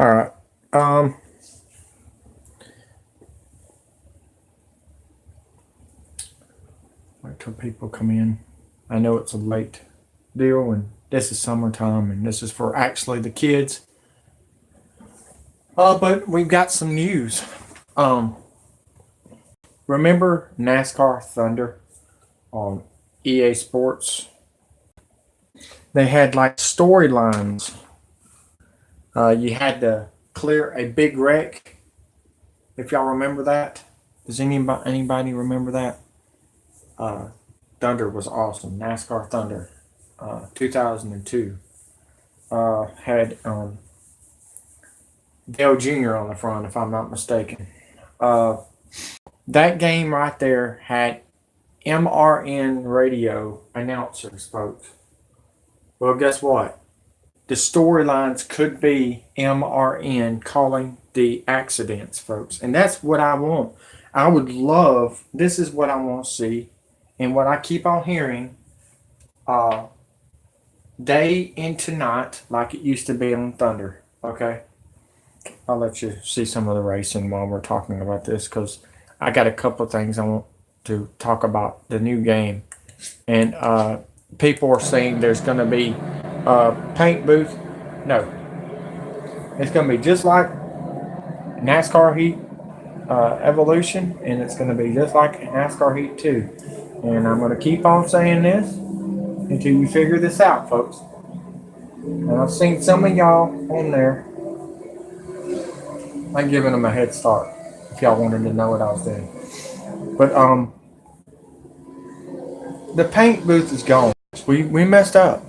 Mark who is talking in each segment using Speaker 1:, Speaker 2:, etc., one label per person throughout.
Speaker 1: All right. Wait till people come in. I know it's a late deal, and this is summertime, and this is for actually the kids. But we've got some news. Um, remember NASCAR Thunder on EA Sports? They had like storylines. You had to clear a big wreck. If y'all remember that, does anybody remember that? Uh, Thunder was awesome. NASCAR Thunder, 2002. Had Dale Jr. on the front, if I'm not mistaken. Uh, that game right there had MRN radio announcers, folks. Well, guess what? The storylines could be MRN calling the accidents, folks. And that's what I want. I would love, this is what I want to see. And what I keep on hearing, day into night, like it used to be on Thunder. Okay? I'll let you see some of the racing while we're talking about this, because I got a couple of things I want to talk about the new game. And people are saying there's going to be a paint booth. No, it's going to be just like NASCAR Heat Evolution, and it's going to be just like NASCAR Heat 2. And I'm going to keep on saying this until you figure this out, folks. And I've seen some of y'all on there. I'm giving them a head start if y'all wanted to know what I was doing. But the paint booth is gone. We messed up.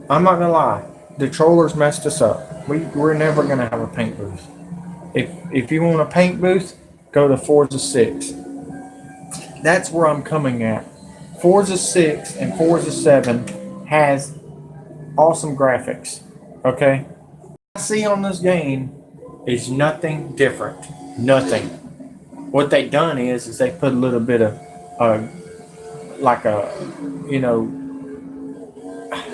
Speaker 1: I'm not gonna lie. The trollers messed us up. We're never gonna have a paint booth. If you want a paint booth, go to Forza 6. That's where I'm coming at. Forza 6 and Forza 7 has awesome graphics. Okay? What I see on this game is nothing different. Nothing. What they done is they put a little bit of like a, you know,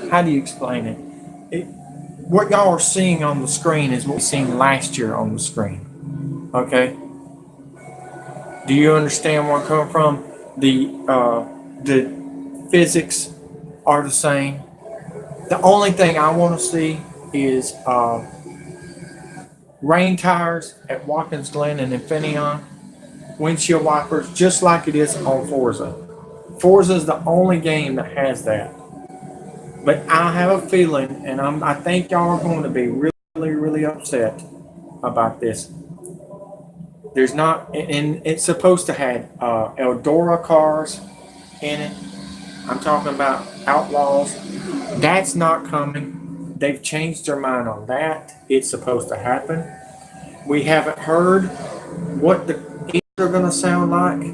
Speaker 1: how do you explain it? What y'all are seeing on the screen is what we seen last year on the screen. Okay? Do you understand where I'm coming from? The physics are the same. The only thing I want to see is rain tires at Watkins Glen and Infineon, windshield wipers, just like it is on Forza. Forza is the only game that has that. But I have a feeling, and I think y'all are going to be really, really upset about this. There's not, and it's supposed to have Eldora cars in it. I'm talking about Outlaws. That's not coming. They've changed their mind on that. It's supposed to happen. We haven't heard what the engines are going to sound like.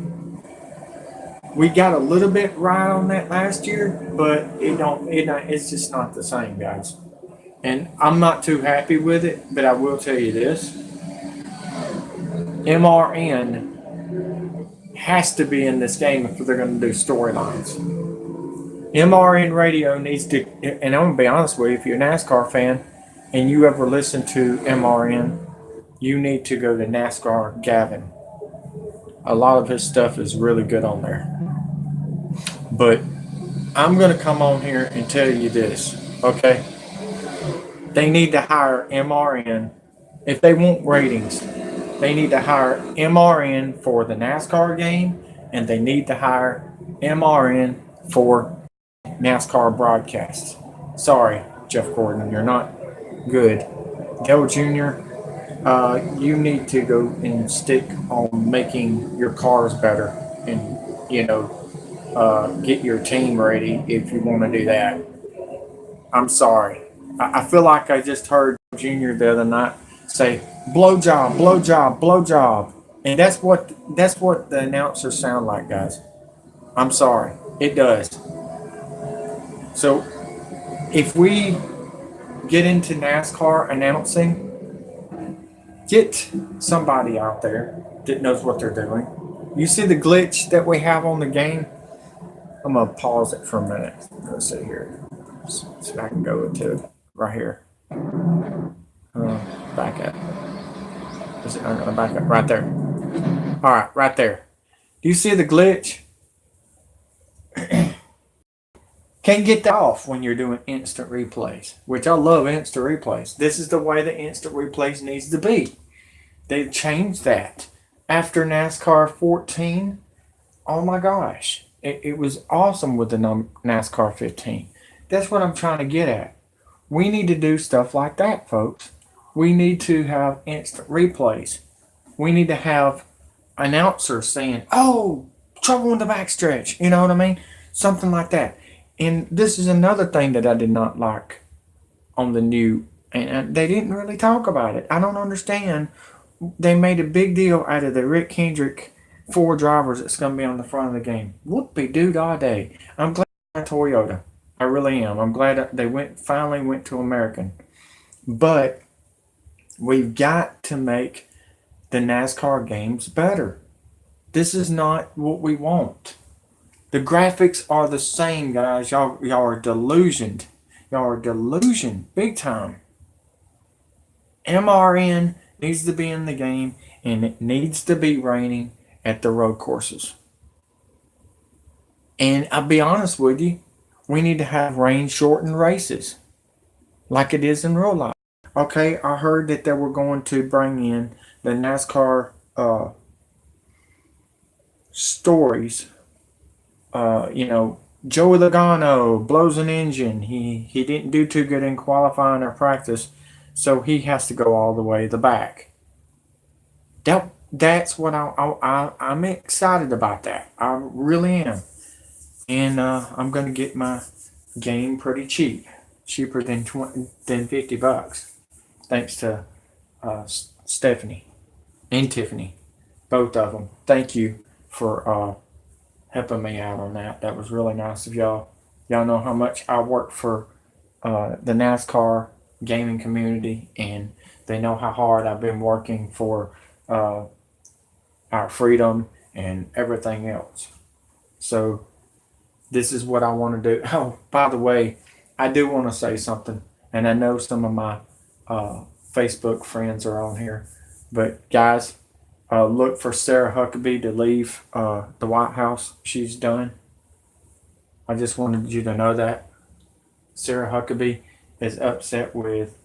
Speaker 1: We got a little bit right on that last year, but it's just not the same, guys. And I'm not too happy with it, but I will tell you this. MRN has to be in this game if they're going to do storylines. MRN radio needs to, and I'm going to be honest with you, if you're a NASCAR fan and you ever listen to MRN, you need to go to NASCAR Gavin. A lot of his stuff is really good on there. But I'm going to come on here and tell you this, okay? They need to hire MRN. If they want ratings, they need to hire MRN for the NASCAR game, and they need to hire MRN for NASCAR broadcasts. Sorry, Jeff Gordon, you're not good. Dale Jr., you need to go and stick on making your cars better and, get your team ready if you want to do that. I'm sorry. I feel like I just heard Junior the other night say, blow job, blow job, blow job. And that's what the announcers sound like, guys. I'm sorry. It does. So if we get into NASCAR announcing, get somebody out there that knows what they're doing. You see the glitch that we have on the game? I'm going to pause it for a minute. Let's see here. So I can go into it right here. Back up. Is it, I'm gonna back up right there. All right, right there. Do you see the glitch? Can't get that off when you're doing instant replays, which I love instant replays. This is the way the instant replays needs to be. They've changed that. After NASCAR 14, oh my gosh, it was awesome with the NASCAR 15. That's what I'm trying to get at. We need to do stuff like that, folks. We need to have instant replays. We need to have announcers saying, oh, trouble in the backstretch. You know what I mean? Something like that. And this is another thing that I did not like on the new, and they didn't really talk about it. I don't understand. They made a big deal out of the Rick Hendrick 4 drivers that's going to be on the front of the game. Whoopie-doo-dah day. I'm glad Toyota. I really am. I'm glad they finally went to American. But we've got to make the NASCAR games better. This is not what we want. The graphics are the same, guys. Y'all are delusioned. Y'all are delusioned big time. MRN needs to be in the game, and it needs to be raining at the road courses. And I'll be honest with you, we need to have rain-shortened races like it is in real life. Okay, I heard that they were going to bring in the NASCAR stories. Joey Logano blows an engine. He didn't do too good in qualifying or practice, so he has to go all the way to the back. That's what I'm excited about that. I really am. And I'm going to get my game pretty cheap. Cheaper than $50. Thanks to Stephanie and Tiffany. Both of them. Thank you for helping me out on that. That was really nice of y'all. Y'all know how much I work for the NASCAR gaming community, and they know how hard I've been working for our freedom and everything else. So this is what I want to do. Oh, by the way, I do want to say something, and I know some of my Facebook friends are on here, but guys, look for Sarah Huckabee to leave the White House. She's done. I just wanted you to know that. Sarah Huckabee is upset with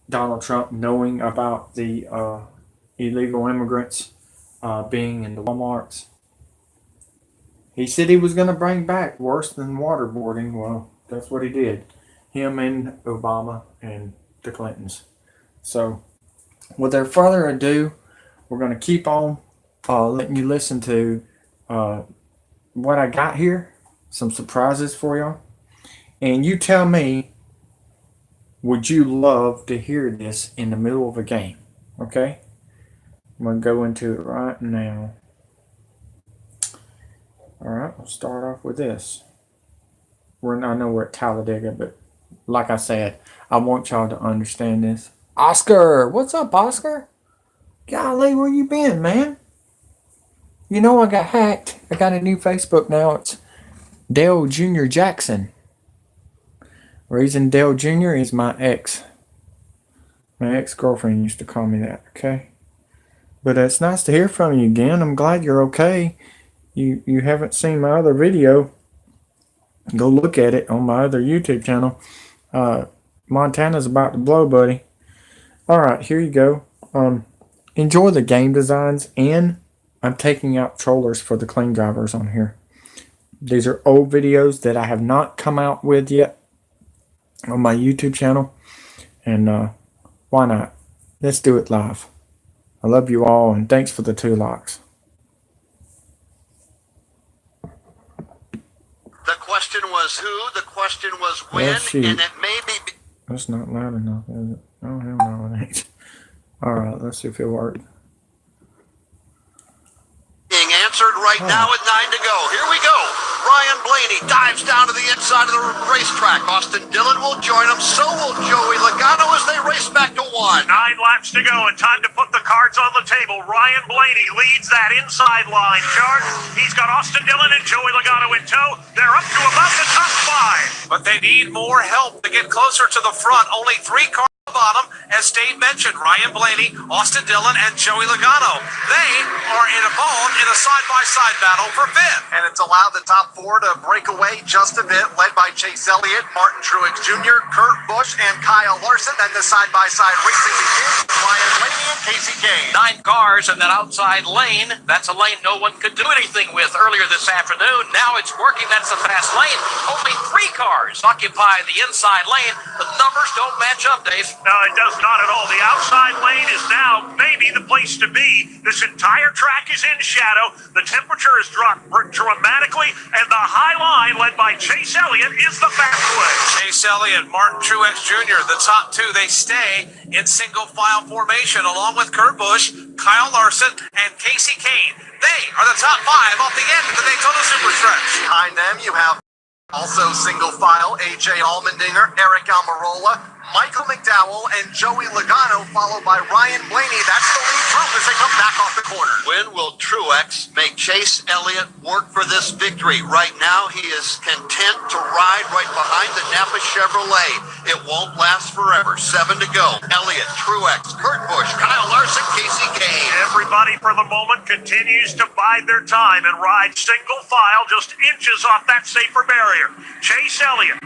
Speaker 1: Donald Trump knowing about the illegal immigrants being in the Walmarts. He said he was going to bring back worse than waterboarding. Well, that's what he did. Him and Obama and the Clintons. So, without further ado, we're going to keep on letting you listen to what I got here. Some surprises for y'all. And you tell me, would you love to hear this in the middle of a game? Okay? I'm going to go into it right now. Alright, we'll start off with this. I know we're at Talladega, but like I said, I want y'all to understand this. Oscar! What's up, Oscar? Golly, where you been, man? You know I got hacked. I got a new Facebook now. It's Dale Jr. Jackson. Reason Dale Jr. is my ex. My ex-girlfriend used to call me that, okay? But it's nice to hear from you again. I'm glad you're okay. You haven't seen my other video. Go look at it on my other YouTube channel. Montana's about to blow, buddy. Alright, here you go. Enjoy the game designs, and I'm taking out trollers for the clean drivers on here. These are old videos that I have not come out with yet on my YouTube channel. And why not? Let's do it live. I love you all, and thanks for the 2 likes.
Speaker 2: The question was who, the question was when, and it may be...
Speaker 1: That's not loud enough, is it? Oh, hell no, it ain't. Alright, let's see if it works.
Speaker 2: Being answered right now at 9 to go. Here we go. Ryan Blaney dives down to the inside of the racetrack. Austin Dillon will join him. So will Joey Logano as they race back to 1.
Speaker 3: 9 laps to go and time to put the cards on the table. Ryan Blaney leads that inside line charge. He's got Austin Dillon and Joey Logano in tow. They're up to about the top 5.
Speaker 4: But they need more help to get closer to the front. Only 3 cars bottom, as Dave mentioned, Ryan Blaney, Austin Dillon, and Joey Logano. They are involved in a side-by-side battle for fifth.
Speaker 2: And it's allowed the top four to break away just a bit, led by Chase Elliott, Martin Truex Jr., Kurt Busch, and Kyle Larson. Then the side-by-side racing begins. Ryan Blaney and Casey Kane.
Speaker 4: 9 cars in that outside lane. That's a lane no one could do anything with earlier this afternoon. Now it's working. That's a fast lane. Only 3 cars occupy the inside lane. The numbers don't match up, Dave.
Speaker 3: No, it does not at all. The outside lane is now maybe the place to be. This entire track is in shadow. The temperature has dropped dramatically, and the high line, led by Chase Elliott, is the fastway.
Speaker 4: Chase Elliott, Martin Truex Jr., the top 2, they stay in single file formation along with Kurt Busch, Kyle Larson, and Casey Kane. They are the top 5 off the end of the Daytona Superstretch.
Speaker 2: Behind them, you have also single file A.J. Allmendinger, Eric Almirola, Michael McDowell, and Joey Logano, followed by Ryan Blaney. That's the lead group as they come back off the corner.
Speaker 5: When will Truex make Chase Elliott work for this victory? Right now, he is content to ride right behind the Napa Chevrolet. It won't last forever. 7 to go. Elliott, Truex, Kurt Busch, Kyle Larson, Casey Kane.
Speaker 3: Everybody for the moment continues to bide their time and ride single file, just inches off that safer barrier. Chase Elliott,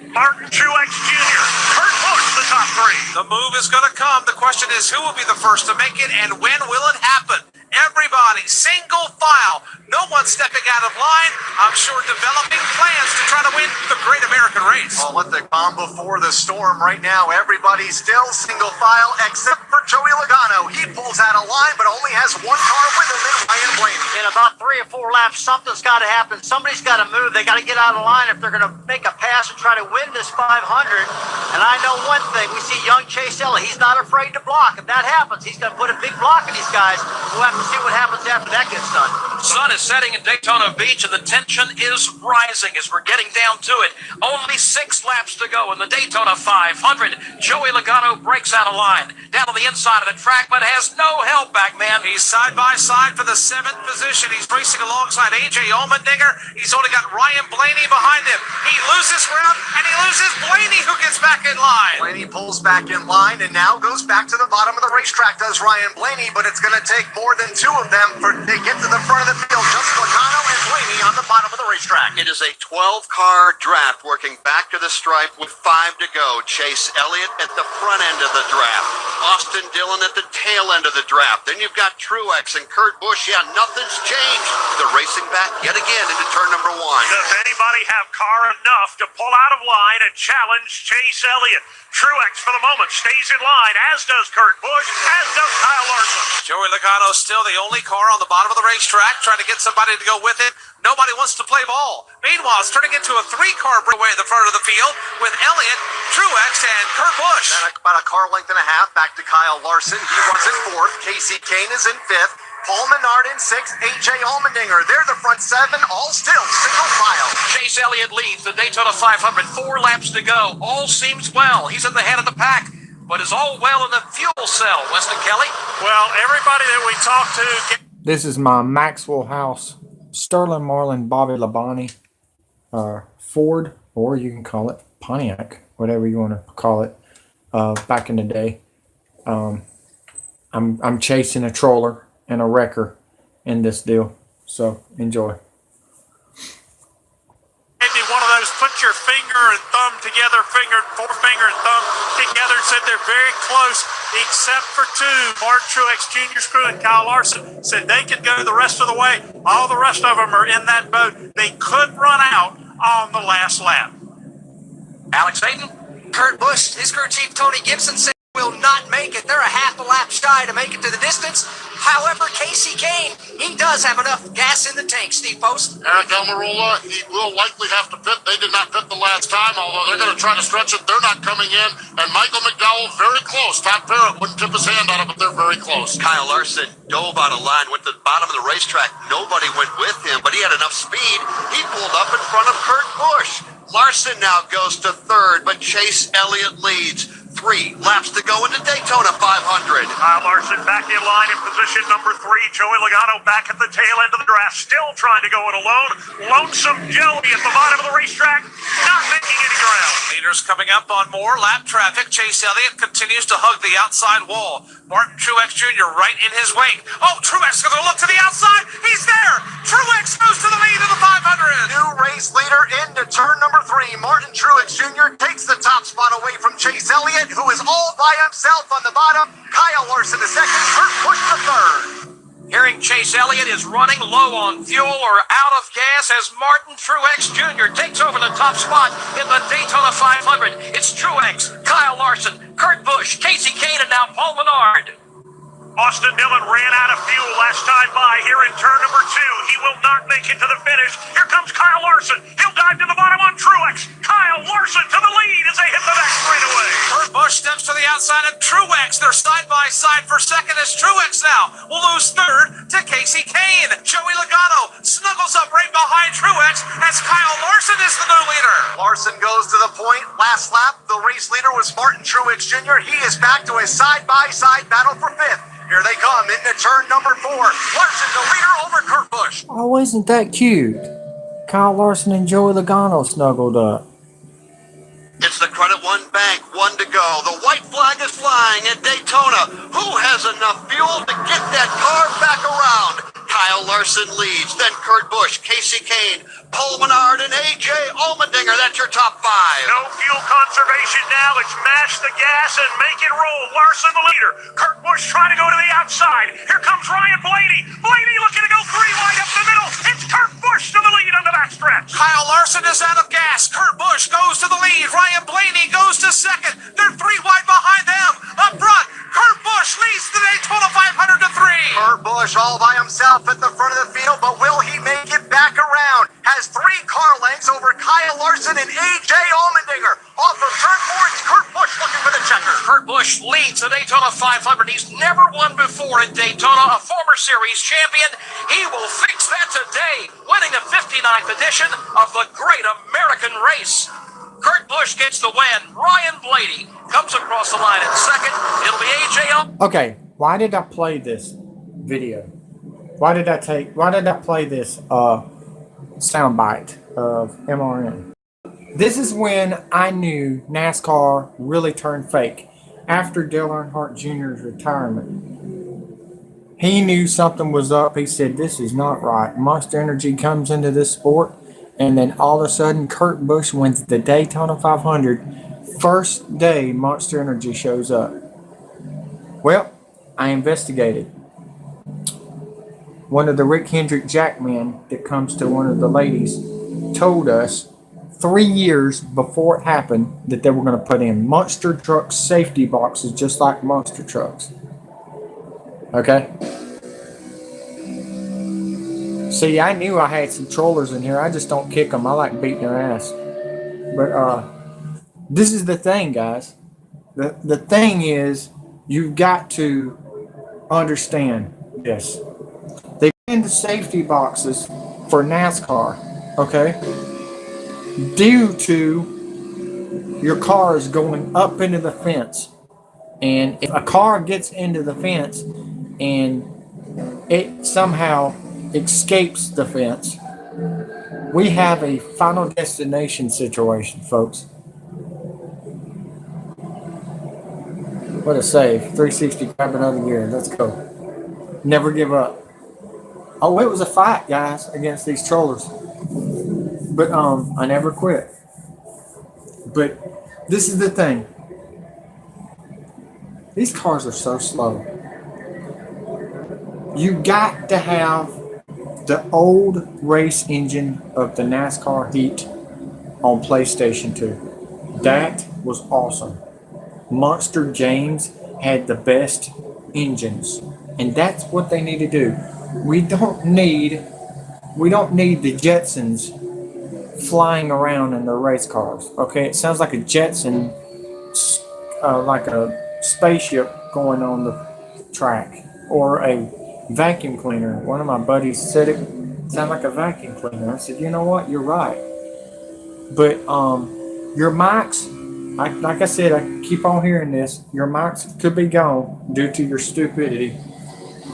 Speaker 3: Martin Truex Jr., Kurt Busch, the top 3.
Speaker 4: The move is going to come. The question is, who will be the first to make it, and when will it happen? Everybody, single file. No one stepping out of line. I'm sure developing plans to try to win the Great American Race.
Speaker 2: Well, let the calm before the storm right now. Everybody's still single file except for Joey Logano. He pulls out of line, but only has 1 car with him in Ryan Blaney.
Speaker 6: In about 3 or 4 laps, something's got to happen. Somebody's got to move. They got to get out of line if they're going to make a pass and try to win this 500. And I know one thing. We see young Chase Elliott. He's not afraid to block. If that happens, he's going to put a big block in these guys. We'll have to see what happens after that gets done.
Speaker 4: Sun is setting in Daytona Beach, and the tension is rising as we're getting down to it. Only 6 laps to go in the Daytona 500. Joey Logano breaks out of line down on the inside of the track, but has no help back, man. He's side by side for the 7th position. He's racing alongside A.J. Allmendinger. He's only got Ryan Blaney behind him. He loses ground, and he loses Blaney, who gets back in line.
Speaker 2: Blaney pulls back in line and now goes back to the bottom of the racetrack, does Ryan Blaney, but it's going to take more than 2 of them to get to the front of the field. Just Logano and Blaney on the bottom of the racetrack.
Speaker 5: It is a 12-car draft working back to the stripe with 5 to go. Chase Elliott at the front end of the draft. Austin Dillon at the tail end of the draft. Then you've got Truex and Kurt Busch. Yeah, nothing's changed. They're racing back yet again into turn number 1.
Speaker 3: Does anybody have car enough to pull out of line and challenge Chase Elliott? Truex, for the moment, stays in line, as does Kurt Busch, as does Kyle Larson.
Speaker 4: Joey Logano still the only car on the bottom of the racetrack, trying to get somebody to go with it. Nobody wants to play ball. Meanwhile, it's turning into a 3-car breakaway at the front of the field with Elliott, Truex, and Kurt Busch.
Speaker 2: Then about a car length and a half back to Kyle Larson. He runs in 4th. Casey Kane is in 5th. Paul Menard in 6th. A.J. Allmendinger. They're the front 7, all still single file.
Speaker 4: Chase Elliott leads the Daytona 500. 4 laps to go. All seems well. He's in the head of the pack. But is all well in the fuel cell, Weston Kelly?
Speaker 3: Well, everybody that we talked to...
Speaker 1: This is my Maxwell House Sterling Marlin Bobby Labonte Ford, or you can call it Pontiac, whatever you want to call it. Back in the day, I'm chasing a troller and a wrecker in this deal. So enjoy.
Speaker 3: Maybe one of those put your finger and thumb together, forefinger and thumb together, and said they're very close, except for 2. Martin Truex Jr.'s crew and Kyle Larson said they could go the rest of the way. All the rest of them are in that boat. They could run out on the last lap.
Speaker 4: Alex Hayden?
Speaker 7: Kurt Busch, his crew chief Tony Gibson said will not make it. They're a half a lap shy to make it to the distance. However, Casey Kane, he does have enough gas in the tank, Steve Post.
Speaker 8: Eric Almirola, he will likely have to pit. They did not pit the last time, although they're going to try to stretch it. They're not coming in. And Michael McDowell, very close. Top Parrot wouldn't tip his hand out of it. They're very close.
Speaker 5: Kyle Larson dove out of line, went to the bottom of the racetrack. Nobody went with him, but he had enough speed. He pulled up in front of Kurt Busch. Larson now goes to 3rd, but Chase Elliott leads. 3 laps to go in the Daytona 500.
Speaker 3: Kyle Larson back in line in position number 3. Joey Logano back at the tail end of the draft, still trying to go it alone. Lonesome Joey at the bottom of the racetrack, not making any ground.
Speaker 4: Leaders coming up on more lap traffic. Chase Elliott continues to hug the outside wall. Martin Truex Jr. right in his wake. Oh, Truex going to look to the outside. He's there. Truex goes to the lead of the 500.
Speaker 2: New race leader into turn number 3. Martin Truex Jr. takes the top spot away from Chase Elliott, who is all by himself on the bottom. Kyle Larson to second, Kurt Busch to third.
Speaker 4: Hearing Chase Elliott is running low on fuel or out of gas as Martin Truex Jr. takes over the top spot in the Daytona 500. It's Truex, Kyle Larson, Kurt Busch, Casey Kane, and now Paul Menard.
Speaker 3: Austin Dillon ran out of fuel last time by here in turn number 2. He will not make it to the finish. Here comes Kyle Larson. He'll dive to the bottom on Truex. Kyle Larson to the lead as they hit the back straightaway.
Speaker 4: Kurt Busch steps to the outside of Truex. They're side by side for second as Truex now will lose third to Casey Kane. Joey Logano snuggles up right behind Truex as Kyle Larson is the new leader.
Speaker 2: Larson goes to the point. Last lap, the race leader was Martin Truex Jr. He is back to a side-by-side battle for 5th. Here they come into turn number 4. Larson, the leader over Kurt Busch.
Speaker 1: Oh, isn't that cute? Kyle Larson and Joey Logano snuggled up.
Speaker 5: It's the Credit One Bank, 1 to go. The white flag is flying at Daytona. Who has enough fuel to get that car back around? Kyle Larson leads, then Kurt Busch, Casey Kane, Paul Menard, and A.J. Allmendinger. That's your top 5.
Speaker 3: No fuel conservation now. It's mash the gas and make it roll. Larson the leader. Kurt Busch trying to go to the outside. Here comes Ryan Blaney. Blaney looking to go 3 wide up the middle. It's Kurt Busch to the lead on the backstretch.
Speaker 4: Kyle Larson is out of gas. Kurt Busch goes to the lead. Ryan Blaney goes to second. They're 3 wide behind them. Up front, Kurt Busch leads the Daytona 500 to 3.
Speaker 2: Kurt Busch all by himself at the front of the field, but will he make it back around? Has 3 car lengths over Kyle Larson and A.J. Allmendinger. Off of turn 4, it's Kurt Busch looking for the checker.
Speaker 4: Kurt Busch leads the Daytona 500. He's never won before in Daytona, a former series champion. He will fix that today, winning the 59th edition of the Great American Race. Kurt Busch gets the win. Ryan Blaney comes across the line in second. It'll be A.J.
Speaker 1: Okay, why did I play this video? Why did I play this soundbite of MRN? This is when I knew NASCAR really turned fake. After Dale Earnhardt Jr.'s retirement, he knew something was up. He said, this is not right. Monster Energy comes into this sport, and then all of a sudden, Kurt Busch wins the Daytona 500. First day Monster Energy shows up. Well, I investigated. One of the Rick Hendrick jackmen that comes to one of the ladies told us 3 years before it happened that they were going to put in monster truck safety boxes just like monster trucks. Okay? See, I knew I had some trollers in here. I just don't kick them. I like beating their ass. But this is the thing, guys. The thing is, you've got to understand this. They put in the safety boxes for NASCAR, okay? Due to your car is going up into the fence. And if a car gets into the fence and it somehow escapes the fence, we have a final destination situation, folks. What a save. 360, grab another gear. Let's go. Never give up. Oh, it was a fight, guys, against these trollers. But I never quit. But this is the thing. These cars are so slow. You got to have the old race engine of the NASCAR Heat on PlayStation 2. That was awesome. Monster James had the best engines, and that's what they need to do. We don't need the Jetsons flying around in their race cars. Okay, it sounds like a Jetson, like a spaceship going on the track, or a vacuum cleaner. One of my buddies said it sounded like a vacuum cleaner. I said, you know what? You're right. But your mics like I said, I keep on hearing this. Your mics could be gone due to your stupidity.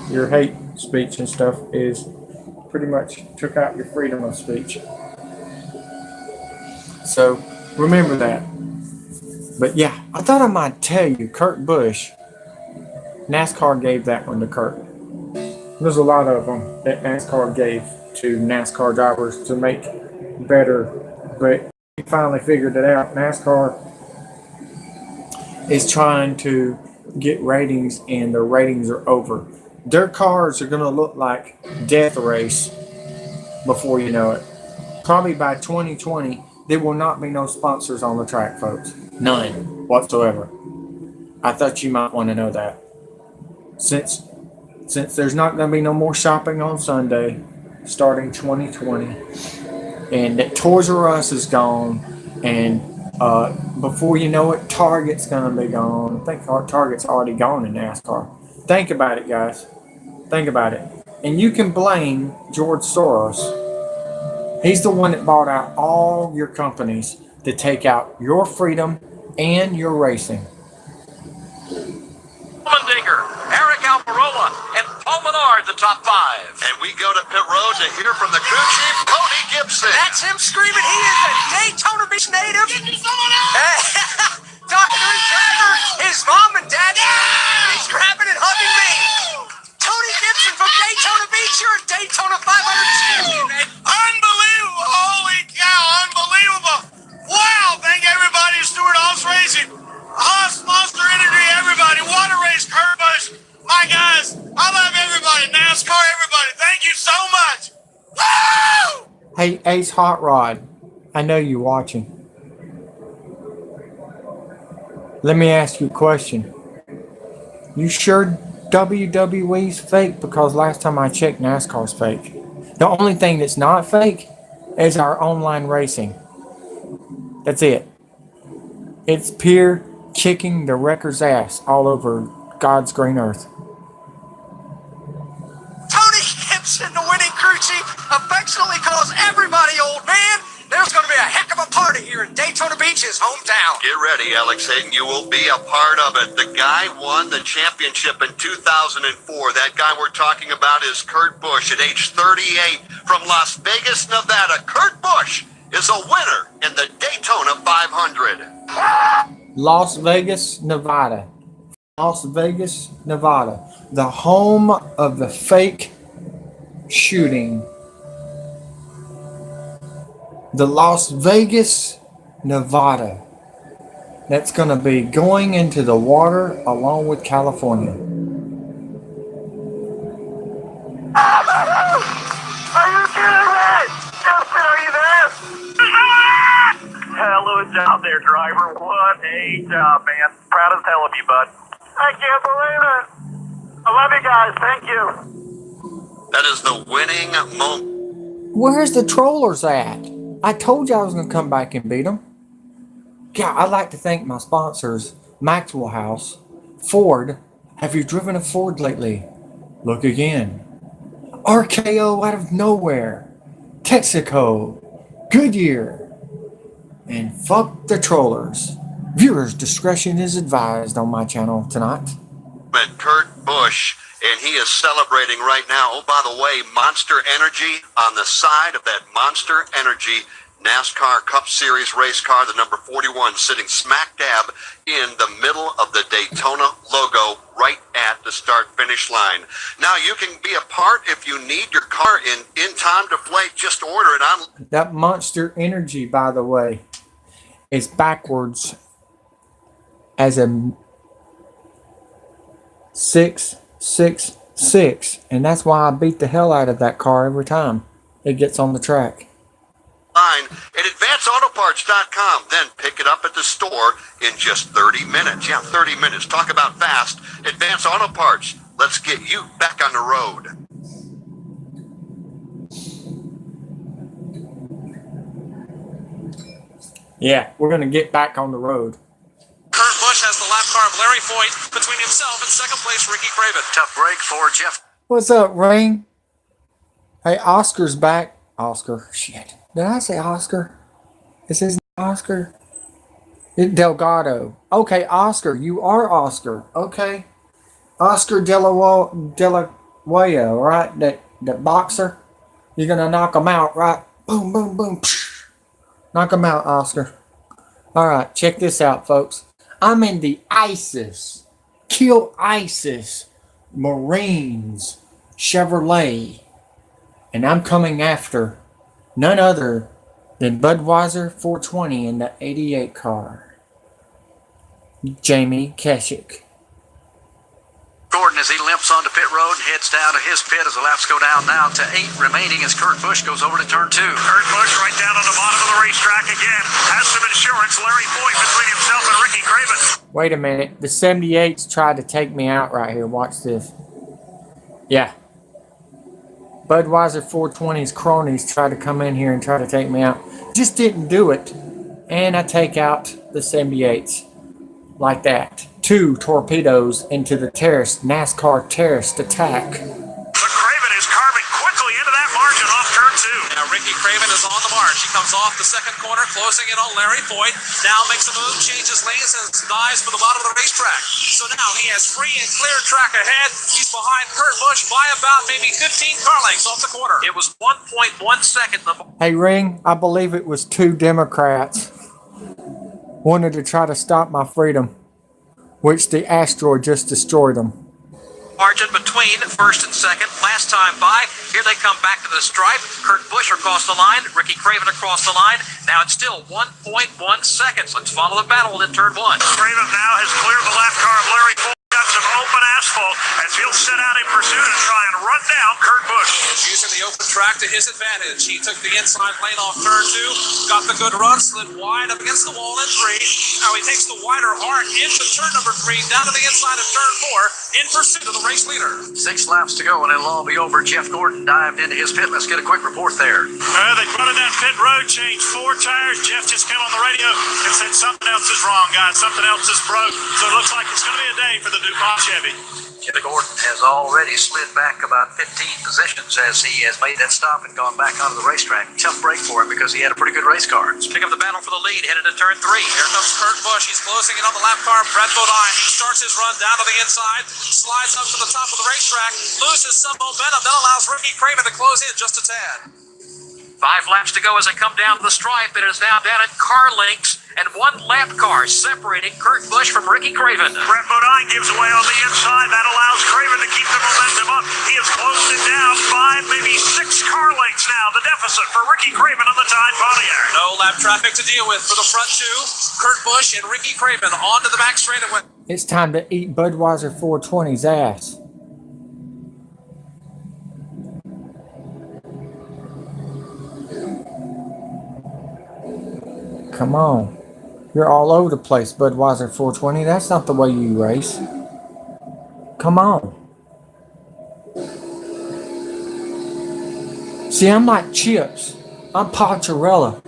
Speaker 1: Your hate speech and stuff is pretty much took out your freedom of speech. So remember that. But yeah, I thought I might tell you, Kurt Busch, NASCAR gave that one to Kurt. There's a lot of them that NASCAR gave to NASCAR drivers to make better, but he finally figured it out. NASCAR is trying to get ratings, and their ratings are over. Their cars are going to look like Death Race before you know it. Probably by 2020, there will not be no sponsors on the track, folks. None whatsoever. I thought you might want to know that. Since there's not going to be no more shopping on Sunday starting 2020, and that Toys R Us is gone, and before you know it, Target's going to be gone. I think Target's already gone in NASCAR. Think about it, guys. Think about it. And you can blame George Soros. He's the one that bought out all your companies to take out your freedom and your racing.
Speaker 4: Allmendinger, Eric Almirola, and Paul Menard, the top five.
Speaker 5: And we go to pit road to hear from the crew chief, Cody Gibson.
Speaker 7: That's him screaming. He is a Daytona Beach native. Talking to his driver, his mom and dad. He's grabbing and hugging me. Tony Gibson from Daytona Beach. You're a Daytona 500 champion, man.
Speaker 3: Unbelievable! Holy cow! Unbelievable! Wow! Thank everybody, Stuart Haas Racing, Haas Monster Energy, everybody. What a race, Kurt Busch. My guys, I love everybody. NASCAR, everybody. Thank you so much. Woo!
Speaker 1: Hey, Ace Hot Rod, I know you're watching. Let me ask you a question. You sure WWE's fake? Because last time I checked, NASCAR's fake. The only thing that's not fake is our online racing. That's it. It's pure kicking the wrecker's ass all over God's green earth.
Speaker 7: Tony Gibson, the winning crew chief, affectionately calls everybody old man. There's going to be a heck of a party here in Daytona Beach, his hometown.
Speaker 5: Get ready, Alex Hayden. You will be a part of it. The guy won the championship in 2004. That guy we're talking about is Kurt Busch at age 38 from Las Vegas, Nevada. Kurt Busch is a winner in the Daytona 500.
Speaker 1: Las Vegas, Nevada. Las Vegas, Nevada. The home of the fake shooting. The Las Vegas, Nevada. That's going to be going into the water along with California.
Speaker 3: Are you kidding me? Justin, are you there? Hello, it's out there, driver. What a job, man. Proud as hell of you, bud. I can't believe it. I love you guys. Thank you.
Speaker 5: That is the winning moment.
Speaker 1: Where's the trollers at? I told you I was going to come back and beat them. God, I'd like to thank my sponsors, Maxwell House, Ford. Have you driven a Ford lately? Look again. RKO out of nowhere. Texaco. Goodyear. And fuck the trollers. Viewers' discretion is advised on my channel tonight.
Speaker 5: Kurt Busch, and he is celebrating right now. Oh, by the way, Monster Energy on the side of that Monster Energy NASCAR Cup Series race car, the number 41, sitting smack dab in the middle of the Daytona logo right at the start-finish line. Now, you can be a part if you need your car in time to play. Just order it on.
Speaker 1: That Monster Energy, by the way, is backwards as a 666, and that's why I beat the hell out of that car every time it gets on the track.
Speaker 5: At advanceautoparts.com, then pick it up at the store in just 30 minutes. Yeah, 30 minutes. Talk about fast. Advance Auto Parts. Let's get you back on the road.
Speaker 1: Yeah, we're going to get back on the road.
Speaker 4: Kurt Busch has the lap car of Larry Foyt between himself and second place Ricky Craven.
Speaker 2: Tough break for Jeff.
Speaker 1: What's up, Rain? Hey, Oscar's back. Oscar. Shit. Did I say Oscar? Is his name Oscar? Delgado. Okay, Oscar. You are Oscar. Okay. Oscar De La Hoya, right? That boxer. You're going to knock him out, right? Boom, boom, boom. Psh. Knock him out, Oscar. All right, check this out, folks. I'm in the ISIS. Kill ISIS. Marines. Chevrolet. And I'm coming after none other than Budweiser 420 in the 88 car. Jamie Keshik.
Speaker 4: Gordon, as he limps onto pit road and heads down to his pit as the laps go down now to 8 remaining as Kurt Busch goes over to turn 2.
Speaker 3: Kurt Busch right down on the bottom of the racetrack again. Has some insurance. Larry Boyd between himself and Ricky Craven.
Speaker 1: Wait a minute. The 78s tried to take me out right here. Watch this. Yeah. Budweiser 420's cronies tried to come in here and try to take me out. Just didn't do it. And I take out the 78s. Like that. 2 torpedoes into the terrorist, NASCAR terrorist attack.
Speaker 3: But Craven is carving quickly into that margin off turn 2.
Speaker 4: Now Ricky Craven is on the march. He comes off the second corner, closing in on Larry Boyd. Now makes a move, changes lanes, and dives for the bottom of the racetrack. So now he has free and clear track ahead. He's behind Kurt Busch by about maybe 15 car lengths off the corner. It was 1.1 second.
Speaker 1: Hey, Ring, I believe it was 2 Democrats wanted to try to stop my freedom, which the asteroid just destroyed them.
Speaker 4: Margin between first and second. Last time by, here they come back to the stripe. Kurt Busch across the line, Ricky Craven across the line. Now it's still 1.1 seconds. Let's follow the battle in turn 1.
Speaker 3: Craven now has cleared the lap car of Larry Boyd. Got some open asphalt as he'll set out in pursuit and try and run down Kurt Busch.
Speaker 4: Using the open track to his advantage. He took the inside lane off turn 2, got the good run, slid wide up against the wall in 3. Now he takes the wider arc into turn number 3, down to the inside of turn 4, in pursuit of the race leader. 6 laps to go and it'll all be over. Jeff Gordon dived into his pit. Let's get a quick report there.
Speaker 3: They put in that pit road, changed 4 tires. Jeff just came on the radio and said something else is wrong, guys. Something else is broke. So it looks like it's going to be a day for the DuPont Chevy.
Speaker 4: Jimmy Gordon has already slid back about 15 positions as he has made that stop and gone back onto the racetrack. Tough break for him because he had a pretty good race car. Let's pick up the battle for the lead, headed to turn 3. Here comes Kurt Busch. He's closing in on the lap car. Brad Bodine. He starts his run down to the inside, slides up to the top of the racetrack, loses some momentum. That allows Ricky Craven to close in just a tad. 5 laps to go as they come down to the stripe. It is now down at car lengths and 1 lap car separating Kurt Busch from Ricky Craven.
Speaker 3: Brett Bodine gives away on the inside. That allows Craven to keep the momentum up. He has closed it down 5, maybe 6 car lengths now. The deficit for Ricky Craven on the Tide Pontiac.
Speaker 4: No lap traffic to deal with for the front 2. Kurt Busch and Ricky Craven onto the back straightaway.
Speaker 1: It's time to eat Budweiser 420's ass. Come on. You're all over the place, Budweiser 420. That's not the way you race. Come on. See, I'm like Chips. I'm Pozzarella.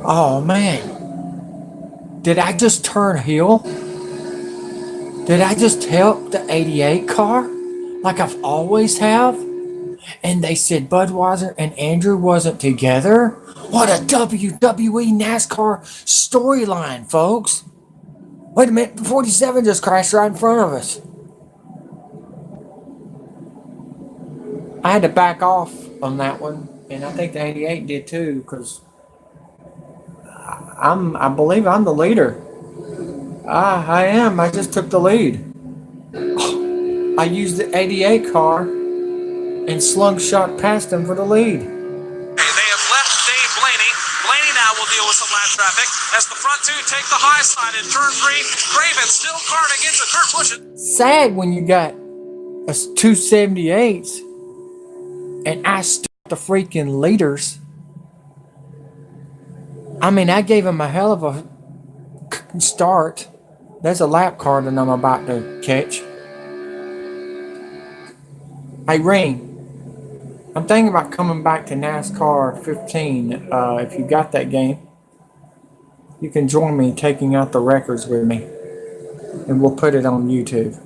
Speaker 1: Oh, man. Did I just turn heel? Did I just help the 88 car? Like I've always have? And they said Budweiser and Andrew wasn't together? What a WWE NASCAR storyline, folks. Wait a minute, the 47 just crashed right in front of us. I had to back off on that one, and I think the 88 did too, because I believe I'm the leader. I am. I just took the lead. I used the 88 car and slungshot past him for the lead.
Speaker 4: They have left Dave Blaney. Blaney now will deal with some lap traffic as the front 2 take the high side in turn 3. Craven still carting into Kurt Busch.
Speaker 1: Sad when you got a 278s and I stood the freaking leaders. I mean, I gave him a hell of a start. There's a lap car that I'm about to catch. Hey, Ring. I'm thinking about coming back to NASCAR 15. If you got that game, you can join me taking out the records with me, and we'll put it on YouTube.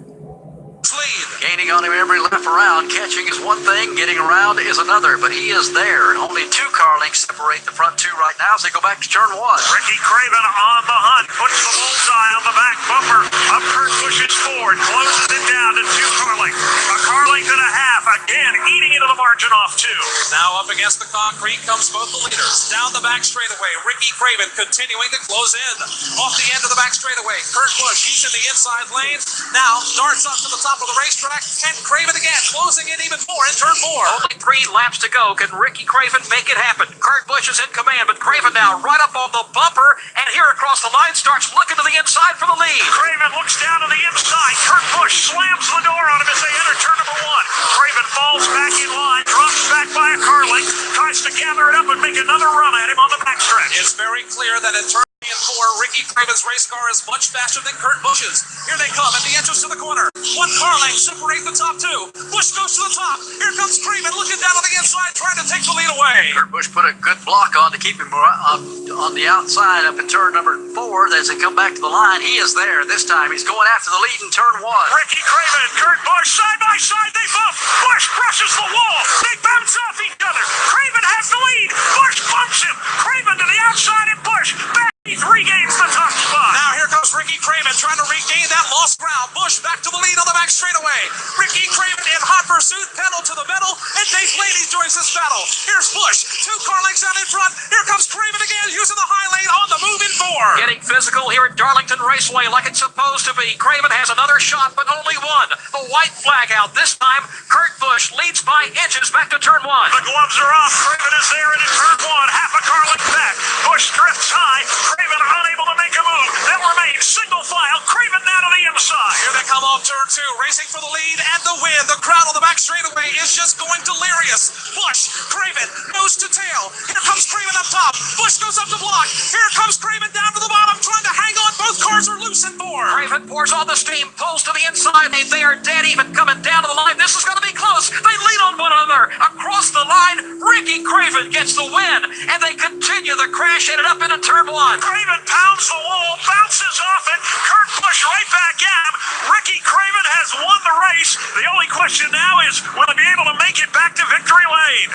Speaker 4: Lead.
Speaker 6: leaning on him every lap around. Catching is one thing, getting around is another, but he is there. Only 2 car lengths separate the front 2 right now as they go back to turn 1.
Speaker 3: Ricky Craven on the hunt, puts the bullseye on the back bumper of Kurt Busch's Ford, closes it down to 2 car lengths. A car length and a half, again eating into the margin off 2.
Speaker 4: Now up against the concrete comes both the leaders. Down the back straightaway, Ricky Craven continuing to close in. Off the end of the back straightaway, Kurt Busch, he's in the inside lanes. Now darts up to the top of the racetrack, and Craven again closing in even more in turn 4. Only 3 laps to go. Can Ricky Craven make it happen? Kurt Busch is in command, but Craven now right up on the bumper, and here across the line starts looking to the inside for the lead.
Speaker 3: Craven looks down to the inside. Kurt Busch slams the door on him as they enter turn number 1. Craven falls back in line, drops back by a car length, tries to gather it up and make another run at him on the backstretch.
Speaker 4: It's very clear that in turn 3 and 4, Ricky Craven's race car is much faster than Kurt Busch's. Here they come at the entrance to the corner. 1 car length separate the top 2. Busch goes to the top. Here comes Craven looking down on the inside, trying to take the lead away.
Speaker 6: Kurt Busch put a good block on to keep him on the outside up in turn number 4 as they come back to the line. He is there. This time he's going after the lead in turn 1.
Speaker 3: Ricky Craven and Kurt Busch side by side, they bump. Busch crushes the wall. They bounce off each other. Craven has the lead. Busch bumps him. Craven to the outside and Busch back. He regains the top spot.
Speaker 4: Now here comes Ricky Craven trying to regain that lost ground. Busch back to the lead on the back straightaway. Ricky Craven in hot pursuit, pedal to the metal, and Dave Blaney joins this battle. Here's Busch, 2 car lengths out in front. Here comes Craven again, using the high lane on the move in 4. Getting physical here at Darlington Raceway like it's supposed to be. Craven has another shot, but only one. The white flag out. This time, Kurt Busch leads by inches back to turn 1.
Speaker 3: The gloves are off. Craven is there in turn 1. Half a car length back. Busch drifts high. Craven unable to make a move. That remains single file. Craven now to the inside.
Speaker 4: Here they come off turn 2, racing for the lead and the win. The crowd on the back straightaway is just going delirious. Busch, Craven, nose to tail. Here comes Craven up top. Busch goes up the block. Here comes Craven down to the bottom, trying to hang on. Both cars are loose in 4. Craven pours on the steam, pulls to the inside. They are dead even coming down to the line. This is going to be close. They lean on one another. Across the line, Ricky Craven gets the win, and they continue the crash, ended up into turn 1.
Speaker 3: Craven pounds the wall, bounces off it. Kurt Busch right back at him. Ricky Craven has won the race. The only question now is, will he be able to make it back to victory lane?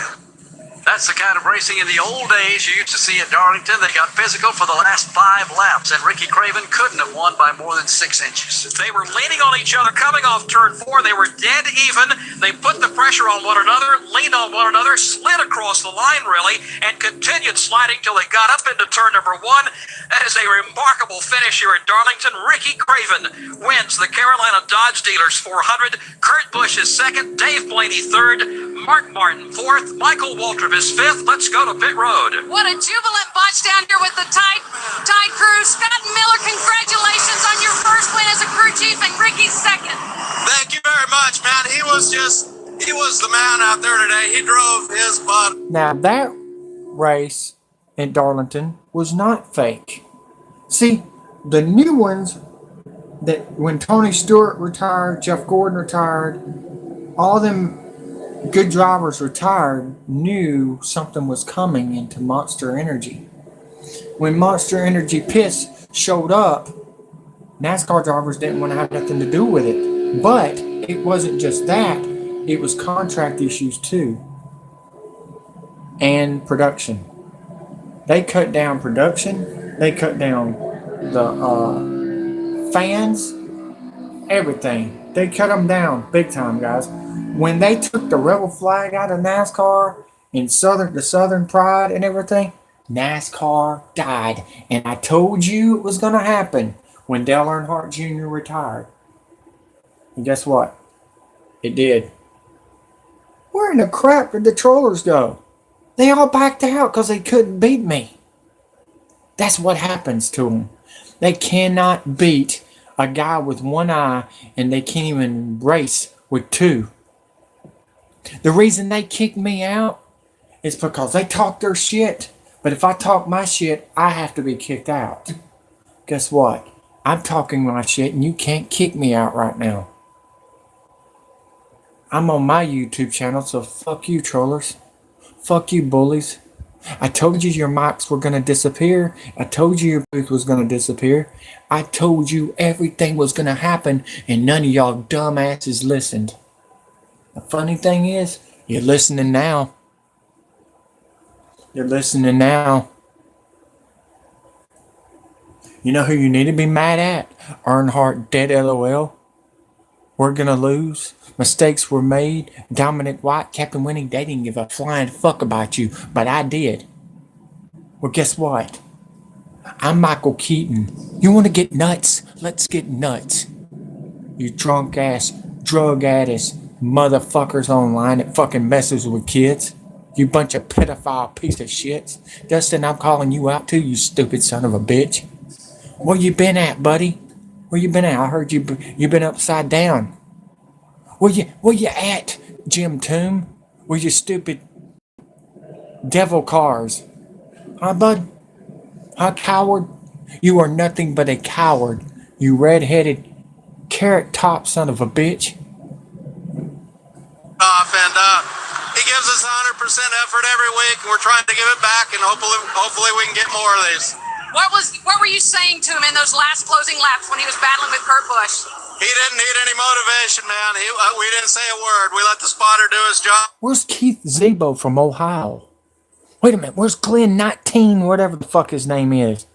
Speaker 6: That's the kind of racing in the old days you used to see at Darlington. They got physical for the last 5 laps, and Ricky Craven couldn't have won by more than 6 inches.
Speaker 4: They were leaning on each other coming off turn 4. They were dead even. They put the pressure on one another, leaned on one another, slid across the line really, and continued sliding till they got up into turn number 1. That is a remarkable finish here at Darlington. Ricky Craven wins the Carolina Dodge Dealers 400. Kurt Busch is 2nd, Dave Blaney 3rd, Mark Martin 4th, Michael Waltrip is 5th. Let's go to pit road.
Speaker 9: What a jubilant bunch down here with the Tide crew. Scott Miller, congratulations on your first win as a crew chief, and Ricky's 2nd.
Speaker 10: Thank you very much, man. He was the man out there today. He drove his butt.
Speaker 1: Now that race in Darlington was not fake. See, the new ones, that when Tony Stewart retired, Jeff Gordon retired, all them good drivers retired, knew something was coming into Monster Energy. When Monster Energy Piss showed up, NASCAR drivers didn't want to have nothing to do with it. But it wasn't just that, it was contract issues too. And production. They cut down production, they cut down the fans, everything. They cut them down big time, guys. When they took the rebel flag out of NASCAR and the Southern Pride and everything, NASCAR died. And I told you it was going to happen when Dale Earnhardt Jr. retired. And guess what? It did. Where in the crap did the trollers go? They all backed out because they couldn't beat me. That's what happens to them. They cannot beat a guy with one eye, and they can't even race with 2. The reason they kick me out is because they talk their shit. But if I talk my shit, I have to be kicked out. Guess what? I'm talking my shit and you can't kick me out right now. I'm on my YouTube channel, so fuck you, trollers. Fuck you, bullies. I told you your mics were going to disappear. I told you your booth was going to disappear. I told you everything was going to happen, and none of y'all dumbasses listened. The funny thing is, you're listening now. You're listening now. You know who you need to be mad at? Earnhardt dead LOL. We're gonna lose. Mistakes were made. Dominic White, Captain Winning, they didn't give a flying fuck about you, but I did. Well, guess what? I'm Michael Keaton. You want to get nuts? Let's get nuts. You drunk ass, drug addicts, motherfuckers online that fucking messes with kids. You bunch of pedophile piece of shits. Dustin, I'm calling you out too, you stupid son of a bitch. Where you been at, buddy? Where you been at? I heard you been upside down. Where you at, Jim Toom? Where you stupid devil cars? Huh, bud? Huh, coward? You are nothing but a coward. You red-headed, carrot-top son of a bitch.
Speaker 10: And he gives us 100% effort every week, and we're trying to give it back, and hopefully we can get more of these.
Speaker 9: What were you saying to him in those last closing laps when he was battling with Kurt Busch?
Speaker 10: He didn't need any motivation, man. We didn't say a word. We let the spotter do his job.
Speaker 1: Where's Keith Zebo from Ohio? Wait a minute. Where's Glenn 19, whatever the fuck his name is?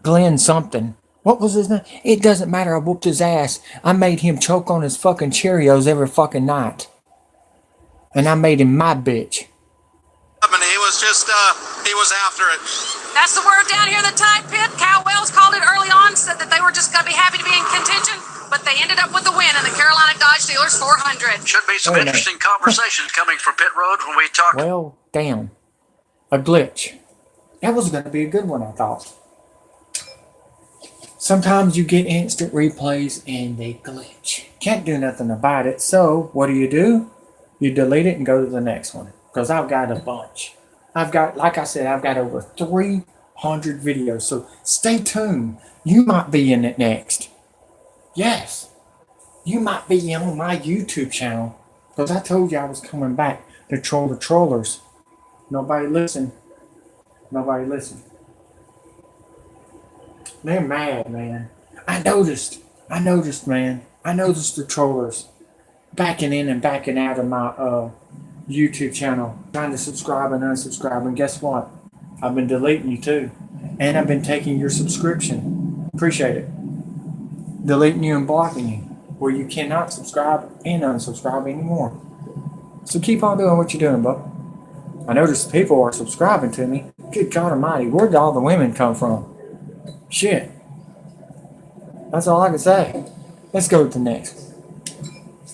Speaker 1: Glenn something. What was his name? It doesn't matter. I whooped his ass. I made him choke on his fucking Cheerios every fucking night. And I made him my bitch.
Speaker 10: And he was just, he was after it.
Speaker 9: That's the word down here in the Tide Pit. Cal Wells called it early on, said that they were just going to be happy to be in contention, but they ended up with the win in the Carolina Dodge Dealers 400.
Speaker 4: Should be some interesting conversations coming from pit road when we talk.
Speaker 1: Well, damn. A glitch. That was going to be a good one, I thought. Sometimes you get instant replays and they glitch. Can't do nothing about it. So, what do? You delete it and go to the next one. Because I've got a bunch. Like I said, I've got over 300 videos. So, stay tuned. You might be in it next. Yes. You might be on my YouTube channel. Because I told you I was coming back to troll the trollers. Nobody listen. Nobody listen. They're mad, man. I noticed, man. I noticed the trollers backing in and backing out of my YouTube channel, trying to subscribe and unsubscribe. And guess what? I've been deleting you too. And I've been taking your subscription. Appreciate it. Deleting you and blocking you, where you cannot subscribe and unsubscribe anymore. So keep on doing what you're doing, bub. I noticed people are subscribing to me. Good God Almighty, where did all the women come from? Shit. That's all I can say. Let's go to the next.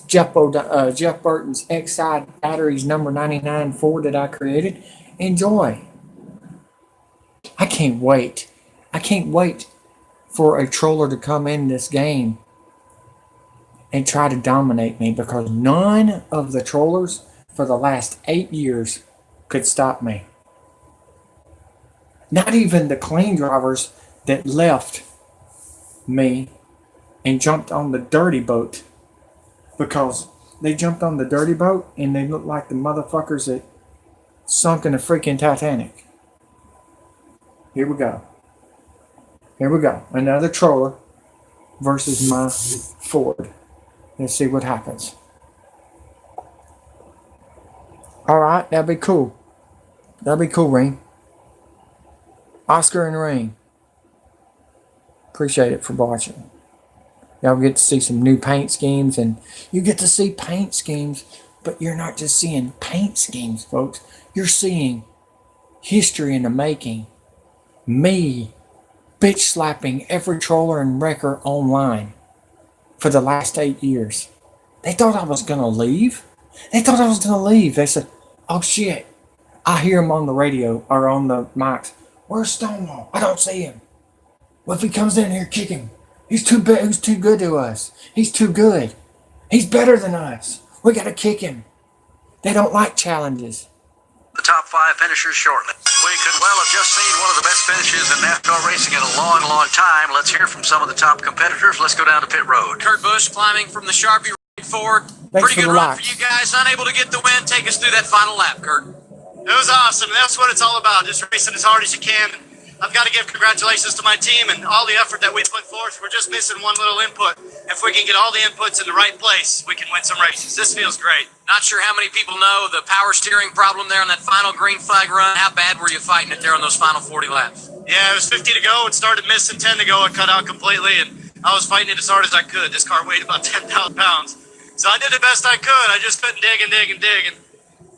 Speaker 1: Jeff Burton's X-Side Batteries number 99 Ford that I created. Enjoy. I can't wait. I can't wait for a troller to come in this game and try to dominate me, because none of the trollers for the last 8 years could stop me. Not even the clean drivers that left me and jumped on the dirty boat, because they jumped on the dirty boat and they looked like the motherfuckers that sunk in the freaking Titanic. Here we go. Another troller versus my Ford. Let's see what happens. Alright, that'd be cool. Ring. Oscar and Ring. Appreciate it for watching. Y'all get to see some new paint schemes, and you get to see paint schemes, but you're not just seeing paint schemes, folks. You're seeing history in the making. Me bitch slapping every troller and wrecker online for the last 8 years. They thought I was going to leave. They said, oh shit. I hear him on the radio or on the mics. Where's Stonewall? I don't see him. Well, if he comes in here, kick him. He's too big. He's too good to us. He's too good. He's better than us. We got to kick him. They don't like challenges.
Speaker 4: The top 5 finishers shortly. We could well have just seen one of the best finishes in NASCAR racing in a long, long time. Let's hear from some of the top competitors. Let's go down to pit road.
Speaker 7: Kurt Busch climbing from the Sharpie Ford. Pretty good run for you guys. Unable to get the win. Take us through that final lap, Kurt.
Speaker 6: It was awesome. That's what it's all about. Just racing as hard as you can. I've got to give congratulations to my team and all the effort that we put forth. We're just missing one little input. If we can get all the inputs in the right place, we can win some races. This feels great.
Speaker 4: Not sure how many people know the power steering problem there on that final green flag run. How bad were you fighting it there on those final 40 laps?
Speaker 6: Yeah, it was 50 to go. It started missing 10 to go. It cut out completely, and I was fighting it as hard as I could. This car weighed about 10,000 pounds. So I did the best I could. I just couldn't dig and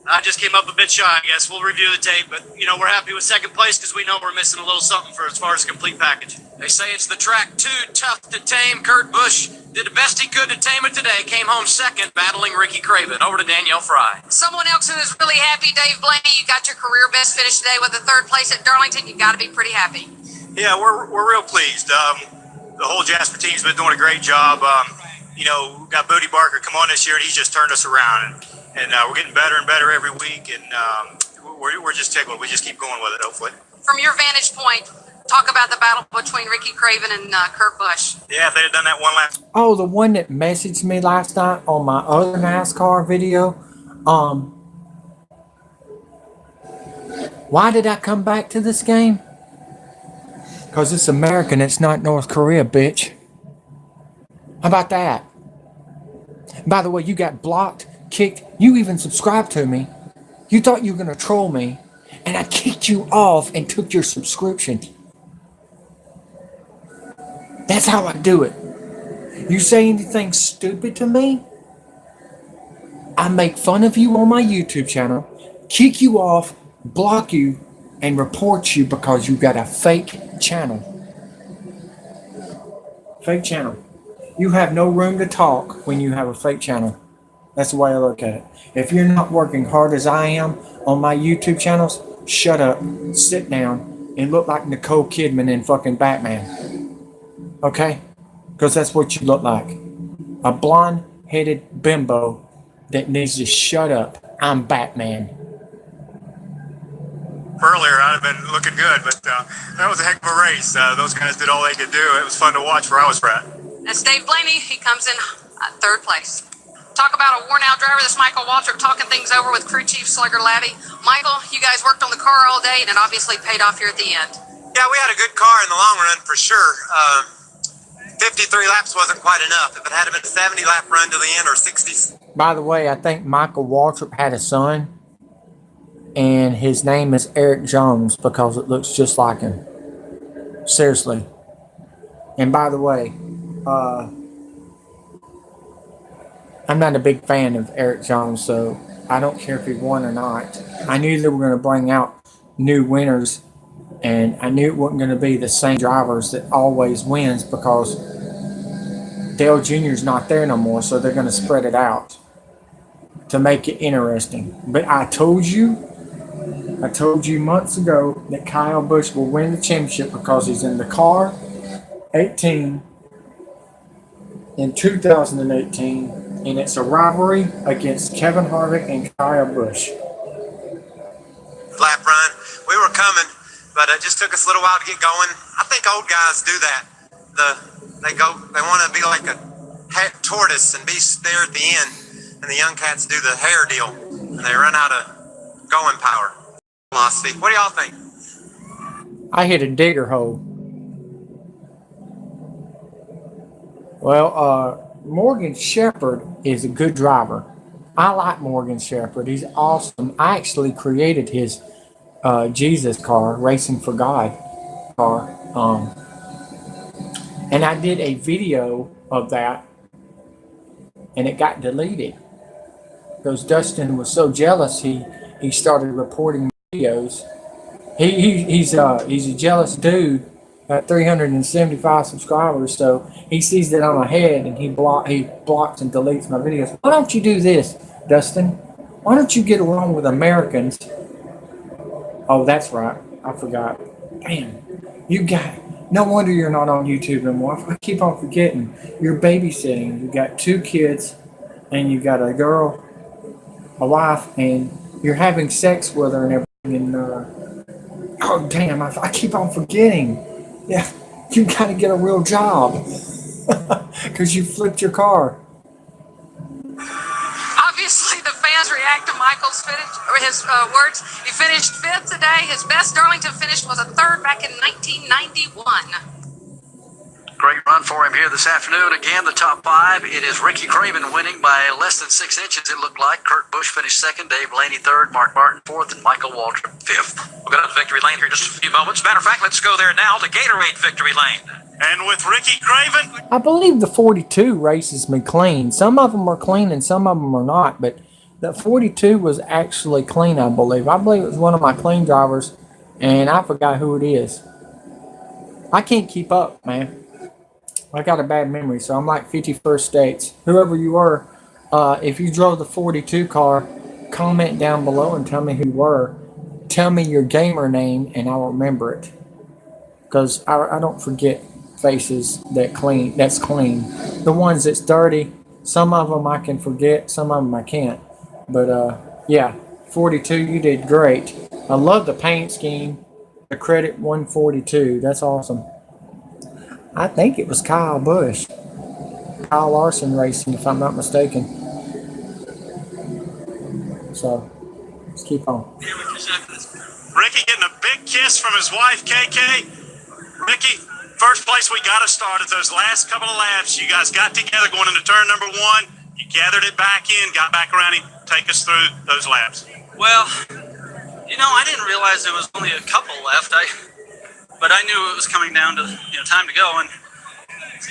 Speaker 6: I just came up a bit shy, I guess. We'll review the tape, but, we're happy with second place because we know we're missing a little something for as far as a complete package.
Speaker 4: They say it's the track too tough to tame. Kurt Busch did the best he could to tame it today. Came home second, battling Ricky Craven. Over to Danielle Fry.
Speaker 9: Someone else who is really happy, Dave Blaney, you got your career best finish today with a third place at Darlington. You got to be pretty happy.
Speaker 6: Yeah, we're real pleased. The whole Jasper team's been doing a great job. We got Booty Barker come on this year, and he's just turned us around. And we're getting better and better every week, and we're just tickled. We just keep going with it, hopefully.
Speaker 9: From your vantage point, talk about the battle between Ricky Craven and Kurt Busch.
Speaker 6: Yeah, if they'd have done that one last.
Speaker 1: Oh, the one that messaged me last night on my other NASCAR video. Why did I come back to this game? Because it's American, it's not North Korea, bitch. How about that? By the way, you got blocked, kicked. You even subscribed to me. You thought you were going to troll me. And I kicked you off and took your subscription. That's how I do it. You say anything stupid to me, I make fun of you on my YouTube channel, kick you off, block you, and report you because you got a fake channel. Fake channel. You have no room to talk when you have a fake channel. That's the way I look at it. If you're not working hard as I am on my YouTube channels, shut up, sit down, and look like Nicole Kidman in fucking Batman. Okay? Because that's what you look like. A blonde-headed bimbo that needs to shut up. I'm Batman.
Speaker 6: Earlier, I'd have been looking good, but that was a heck of a race. Those guys did all they could do. It was fun to watch where I was at.
Speaker 9: That's Dave Blaney. He comes in third place. Talk about a worn-out driver. This Michael Waltrip talking things over with crew chief Slugger Labby. Michael, you guys worked on the car all day, and it obviously paid off here at the end.
Speaker 10: Yeah, we had a good car in the long run for sure. 53 laps wasn't quite enough. If it had been a 70-lap run to the end or 60.
Speaker 1: By the way, I think Michael Waltrip had a son, and his name is Eric Jones because it looks just like him. Seriously. And by the way, I'm not a big fan of Eric Jones, so I don't care if he won or not. I knew they were going to bring out new winners, and I knew it wasn't going to be the same drivers that always wins because Dale Jr.'s not there no more, so they're going to spread it out to make it interesting. But I told you months ago that Kyle Busch will win the championship because he's in the car 18 in 2018, and it's a rivalry against Kevin Harvick and Kyle Busch.
Speaker 10: Lap run. We were coming, but it just took us a little while to get going. I think old guys do that. They want to be like a tortoise and be there at the end, and the young cats do the hair deal, and they run out of going power. Philosophy. What do y'all think?
Speaker 1: I hit a digger hole. Well, Morgan Shepherd is a good driver. I like Morgan Shepherd. He's awesome. I actually created his Jesus car, Racing for God car. And I did a video of that, and it got deleted because Dustin was so jealous. He started reporting videos. He's a jealous dude. 375 subscribers, so he sees that I'm ahead and he blocks and deletes my videos. Why don't you do this, Dustin? Why don't you get along with Americans? Oh, that's right. I forgot. Damn. No wonder you're not on YouTube anymore. I keep on forgetting. You're babysitting. You got 2 kids and you got a girl, a wife, and you're having sex with her and everything. And oh, damn. I keep on forgetting. Yeah, you got to get a real job because you flipped your car.
Speaker 9: Obviously, the fans react to Michael's finish, or his words. He finished 5th today. His best Darlington finish was a 3rd back in 1991.
Speaker 11: Great run for him here this afternoon. Again, the top 5. It is Ricky Craven winning by less than 6 inches, it looked like. Kurt Busch finished 2nd, Dave Blaney 3rd, Mark Martin 4th, and Michael Waltrip 5th.
Speaker 4: We'll go to the victory lane here in just a few moments. Matter of fact, let's go there now to Gatorade Victory Lane.
Speaker 3: And with Ricky Craven,
Speaker 1: I believe the 42 races been clean. Some of them are clean and some of them are not, but the 42 was actually clean, I believe. I believe it was one of my clean drivers, and I forgot who it is. I can't keep up, man. I got a bad memory, so I'm like 51st states. Whoever you were, if you drove the 42 car, comment down below and tell me who you were. Tell me your gamer name, and I'll remember it. Because I don't forget faces that's clean. The ones that's dirty, some of them I can forget, some of them I can't. But yeah, 42, you did great. I love the paint scheme. The credit 142. That's awesome. I think it was Kyle Busch. Kyle Larson Racing, if I'm not mistaken. So, let's keep on.
Speaker 3: Ricky getting a big kiss from his wife, KK. Ricky, first place we got to start at those last couple of laps. You guys got together going into turn number 1. You gathered it back in, got back around him. Take us through those laps.
Speaker 12: Well, I didn't realize there was only a couple left. But I knew it was coming down to time to go, and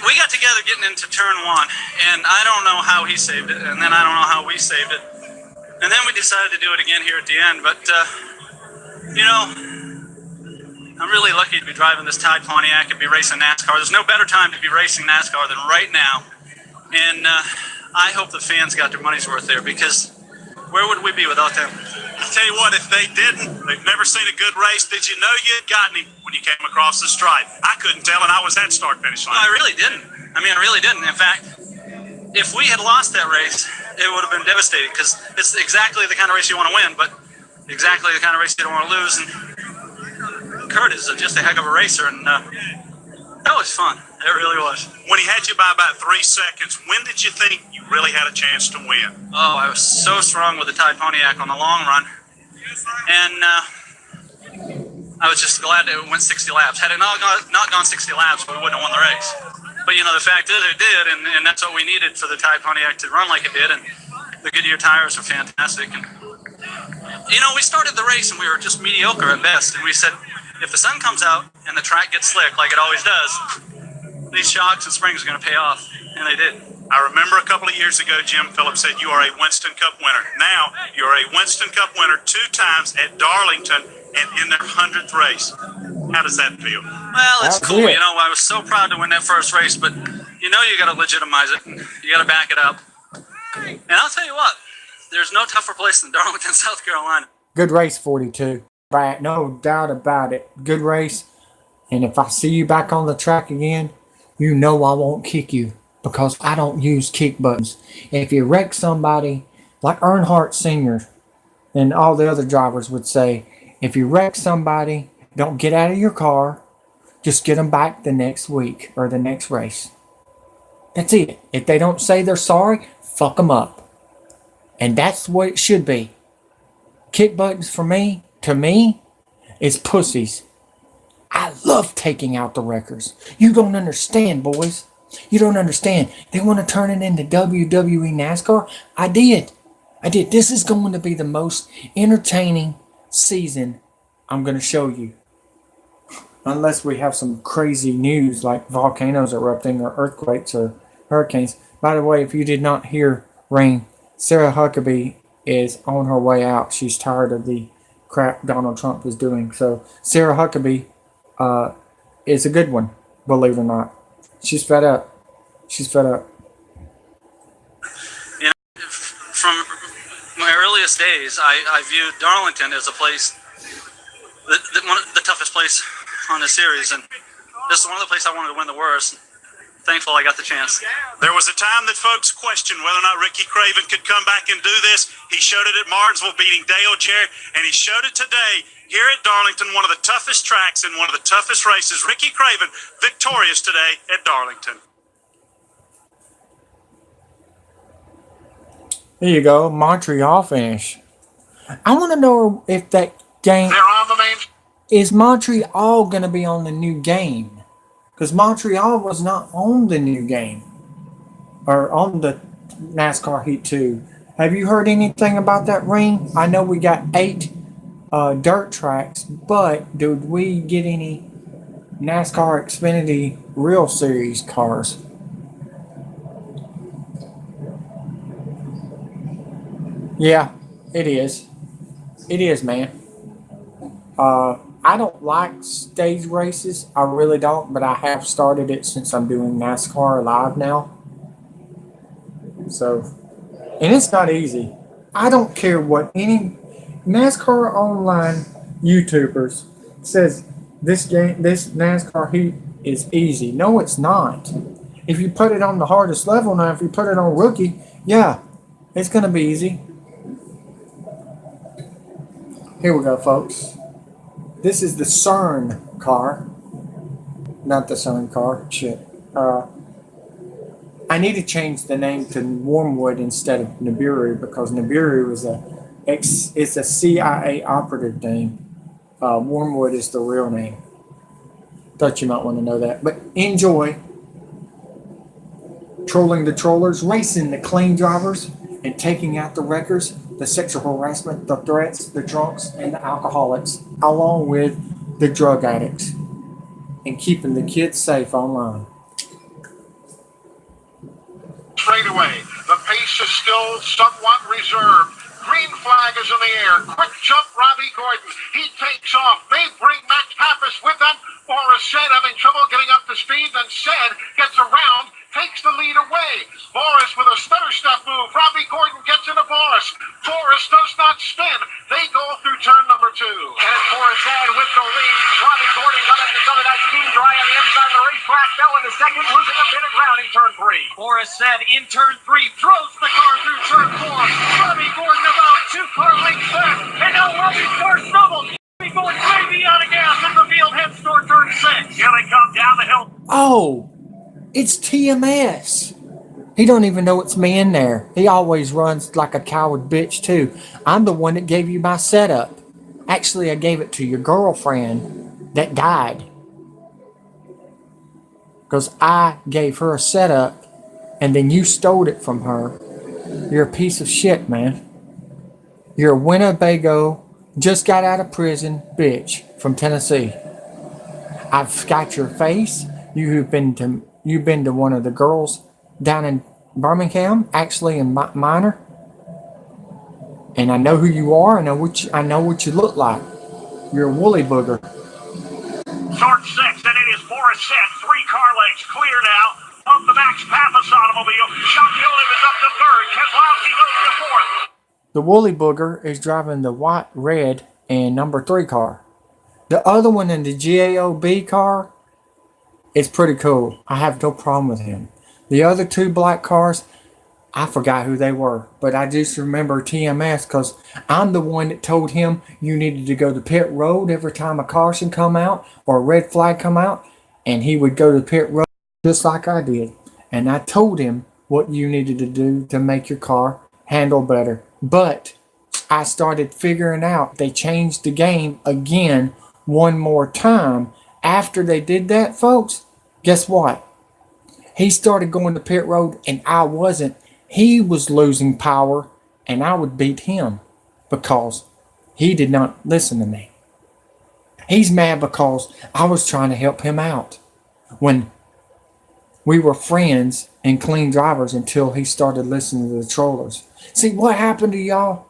Speaker 12: we got together getting into turn 1, and I don't know how he saved it, and then I don't know how we saved it, and then we decided to do it again here at the end. But I'm really lucky to be driving this Tide Pontiac and be racing NASCAR. There's no better time to be racing NASCAR than right now, and I hope the fans got their money's worth there, because where would we be without them?
Speaker 3: I tell you what, if they didn't, they've never seen a good race. Did you know you had gotten him when you came across the stripe? I couldn't tell, and I was at start-finish line.
Speaker 12: No, I really didn't. I really didn't. In fact, if we had lost that race, it would have been devastating, because it's exactly the kind of race you want to win, but exactly the kind of race you don't want to lose. And Kurt is just a heck of a racer, and that was fun. It really was.
Speaker 3: When he had you by about 3 seconds, when did you think you really had a chance to win?
Speaker 12: Oh, I was so strong with the Tide Pontiac on the long run. And I was just glad that it went 60 laps. Had it not gone 60 laps, we wouldn't have won the race. But, the fact is it did, and that's what we needed for the Tide Pontiac to run like it did. And the Goodyear tires are fantastic. And, we started the race, and we were just mediocre at best. And we said, if the sun comes out and the track gets slick like it always does, these shocks and springs are going to pay off, and they did.
Speaker 3: I remember a couple of years ago, Jim Phillips said you are a Winston Cup winner. Now, you're a Winston Cup winner 2 times at Darlington and in their 100th race. How does that feel?
Speaker 12: Well, it's cool. I was so proud to win that first race, but you got to legitimize it. You got to back it up. And I'll tell you what, there's no tougher place than Darlington, South Carolina.
Speaker 1: Good race, 42. Right, no doubt about it. Good race. And if I see you back on the track again, I won't kick you, because I don't use kick buttons. If you wreck somebody, like Earnhardt Sr. and all the other drivers would say, if you wreck somebody, don't get out of your car. Just get them back the next week or the next race. That's it. If they don't say they're sorry, fuck them up. And that's what it should be. Kick buttons to me, is pussies. I love taking out the wreckers. You don't understand, boys. You don't understand. They want to turn it into WWE NASCAR. I did. This is going to be the most entertaining season I'm going to show you. Unless we have some crazy news like volcanoes erupting or earthquakes or hurricanes. By the way, if you did not hear Rain, Sarah Huckabee is on her way out. She's tired of the crap Donald Trump is doing. So Sarah Huckabee is a good one, believe it or not. She's fed up.
Speaker 12: From my earliest days, I viewed Darlington as a place, the toughest place on the series, and this is one of the places I wanted to win the worst. Thankful I got the chance.
Speaker 3: There was a time that folks questioned whether or not Ricky Craven could come back and do this. He showed it at Martinsville, beating Dale Jarrett, and he showed it today here at Darlington, one of the toughest tracks and one of the toughest races. Ricky Craven victorious today at Darlington.
Speaker 1: There you go, Montreal finish. I want to know if that game
Speaker 8: They're on the main.
Speaker 1: is Montreal going to be on the new game, because Montreal was not on the new game or on the NASCAR Heat 2. Have you heard anything about that ring? I know we got 8 dirt tracks, but did we get any NASCAR Xfinity Real Series cars? Yeah, it is. It is, man. I don't like stage races. I really don't, but I have started it since I'm doing NASCAR live now. So, and it's not easy. I don't care what any NASCAR online YouTubers says this NASCAR Heat is easy. No, it's not. If you put it on the hardest level now, if you put it on rookie, yeah, it's gonna be easy. Here we go, folks. This is the CERN car. Not the CERN car. Shit. I need to change the name to Wormwood instead of Nibiru, because Nibiru is a CIA operative name. Wormwood is the real name. Thought you might want to know that. But enjoy trolling the trollers, racing the clean drivers, and taking out the wreckers, the sexual harassment, the threats, the drunks, and the alcoholics, along with the drug addicts, and keeping the kids safe online.
Speaker 8: Straightaway. The pace is still somewhat reserved. Green flag is in the air. Quick jump, Robbie Gordon. He takes off. They bring Max Pappas with them. Boris Said having trouble getting up to speed. Then Said gets around, takes the lead away. Boris with a stutter step move. Robbie Gordon gets into Boris. Boris does not spin. They go through turn number 2.
Speaker 6: And Boris Said with the lead. Robbie Gordon got into some of that steam dry on the inside of the racetrack. Fell in the second, losing a bit of ground in turn 3. Boris Said in turn 3 throws the car through turn 4. Robbie Gordon about 2 car lengths back. And now Robbie's car stumbles. He's going crazy out of gas as the field heads toward turn 6. Here they come down the hill.
Speaker 1: Oh, it's TMS. He don't even know it's me in there. He always runs like a coward bitch too. I'm the one that gave you my setup. Actually, I gave it to your girlfriend that died, because I gave her a setup and then you stole it from her. You're a piece of shit, man. You're a Winnebago, just got out of prison bitch from Tennessee. I've got your face. You've been to one of the girls down in Birmingham, actually in Minor, and I know who you are. I know what you look like. You're a woolly booger.
Speaker 6: Turn 6, and it is Boris Said. 3 car lengths clear now of the Max Pappas automobile. Chuck Hillman is up to 3rd. Keselowski goes to 4th.
Speaker 1: The woolly booger is driving the white, red, and number 3 car. The other one in the GAOB car is pretty cool. I have no problem with him. The other 2 black cars, I forgot who they were, but I just remember TMS because I'm the one that told him you needed to go to pit road every time a caution come out or a red flag come out, and he would go to pit road just like I did. And I told him what you needed to do to make your car handle better. But I started figuring out they changed the game again one more time. After they did that, folks, guess what? He started going to pit road and I wasn't. He was losing power and I would beat him because he did not listen to me. He's mad because I was trying to help him out when we were friends and clean drivers until he started listening to the trollers. See, what happened to y'all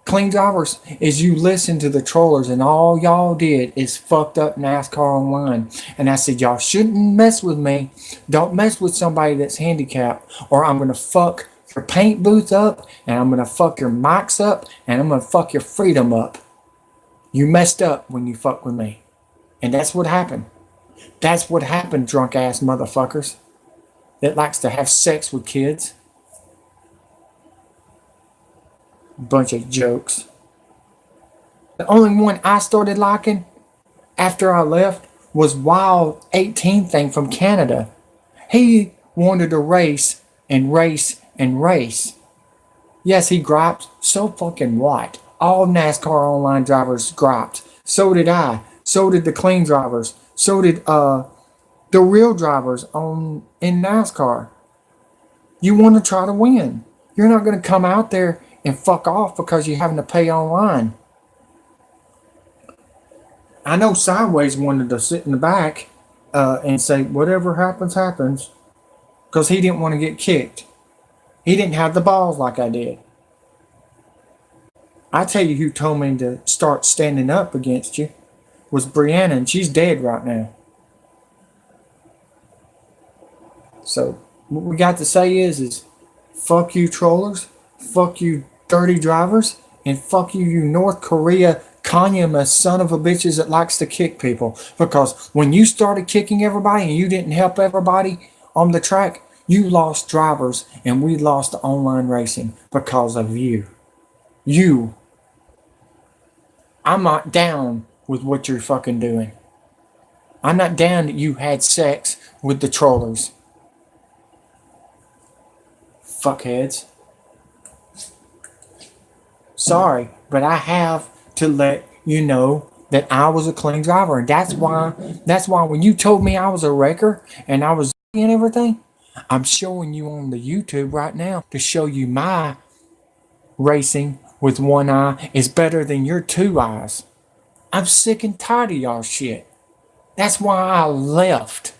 Speaker 1: clean drivers is you listen to the trollers and all y'all did is fucked up NASCAR online. And I said, y'all shouldn't mess with me. Don't mess with somebody that's handicapped or I'm going to fuck your paint booth up and I'm going to fuck your mics up and I'm going to fuck your freedom up. You messed up when you fuck with me. And that's what happened. That's what happened, drunk ass motherfuckers that likes to have sex with kids. Bunch of jokes. The only one I started liking after I left was Wild 18 thing from Canada. He wanted to race and race and race. Yes, he griped. So fucking what? All NASCAR online drivers griped. So did I. So did the clean drivers. So did the real drivers in NASCAR. You want to try to win. You're not going to come out there and fuck off because you're having to pay online. I know Sideways wanted to sit in the back and say whatever happens, happens, because he didn't want to get kicked. He didn't have the balls like I did. I tell you who told me to start standing up against you was Brianna, and she's dead right now. So what we got to say is fuck you trollers, fuck you dirty drivers, and fuck you North Korea Kanye son of a bitches that likes to kick people. Because when you started kicking everybody and you didn't help everybody on the track, you lost drivers and we lost online racing because of you. I'm not down with what you're fucking doing. I'm not down that you had sex with the trollers. Fuckheads. Sorry, but I have to let you know that I was a clean driver, and that's why when you told me I was a wrecker and I was and everything, I'm showing you on the YouTube right now to show you my racing with one eye is better than your two eyes. I'm sick and tired of y'all shit. That's why I left.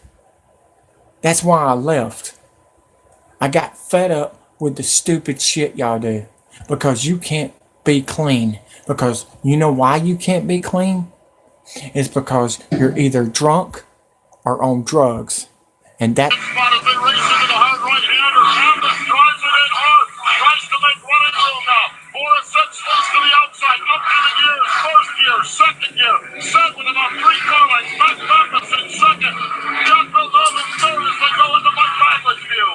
Speaker 1: I got fed up with the stupid shit y'all do because you can't be clean. Because you know why you can't be clean? It's because you're either drunk or on drugs. And that...
Speaker 8: Second gear, set with about 3 car lengths. Max Pappas in second. John Villeneuve in third as they go into Mike Bagler's view.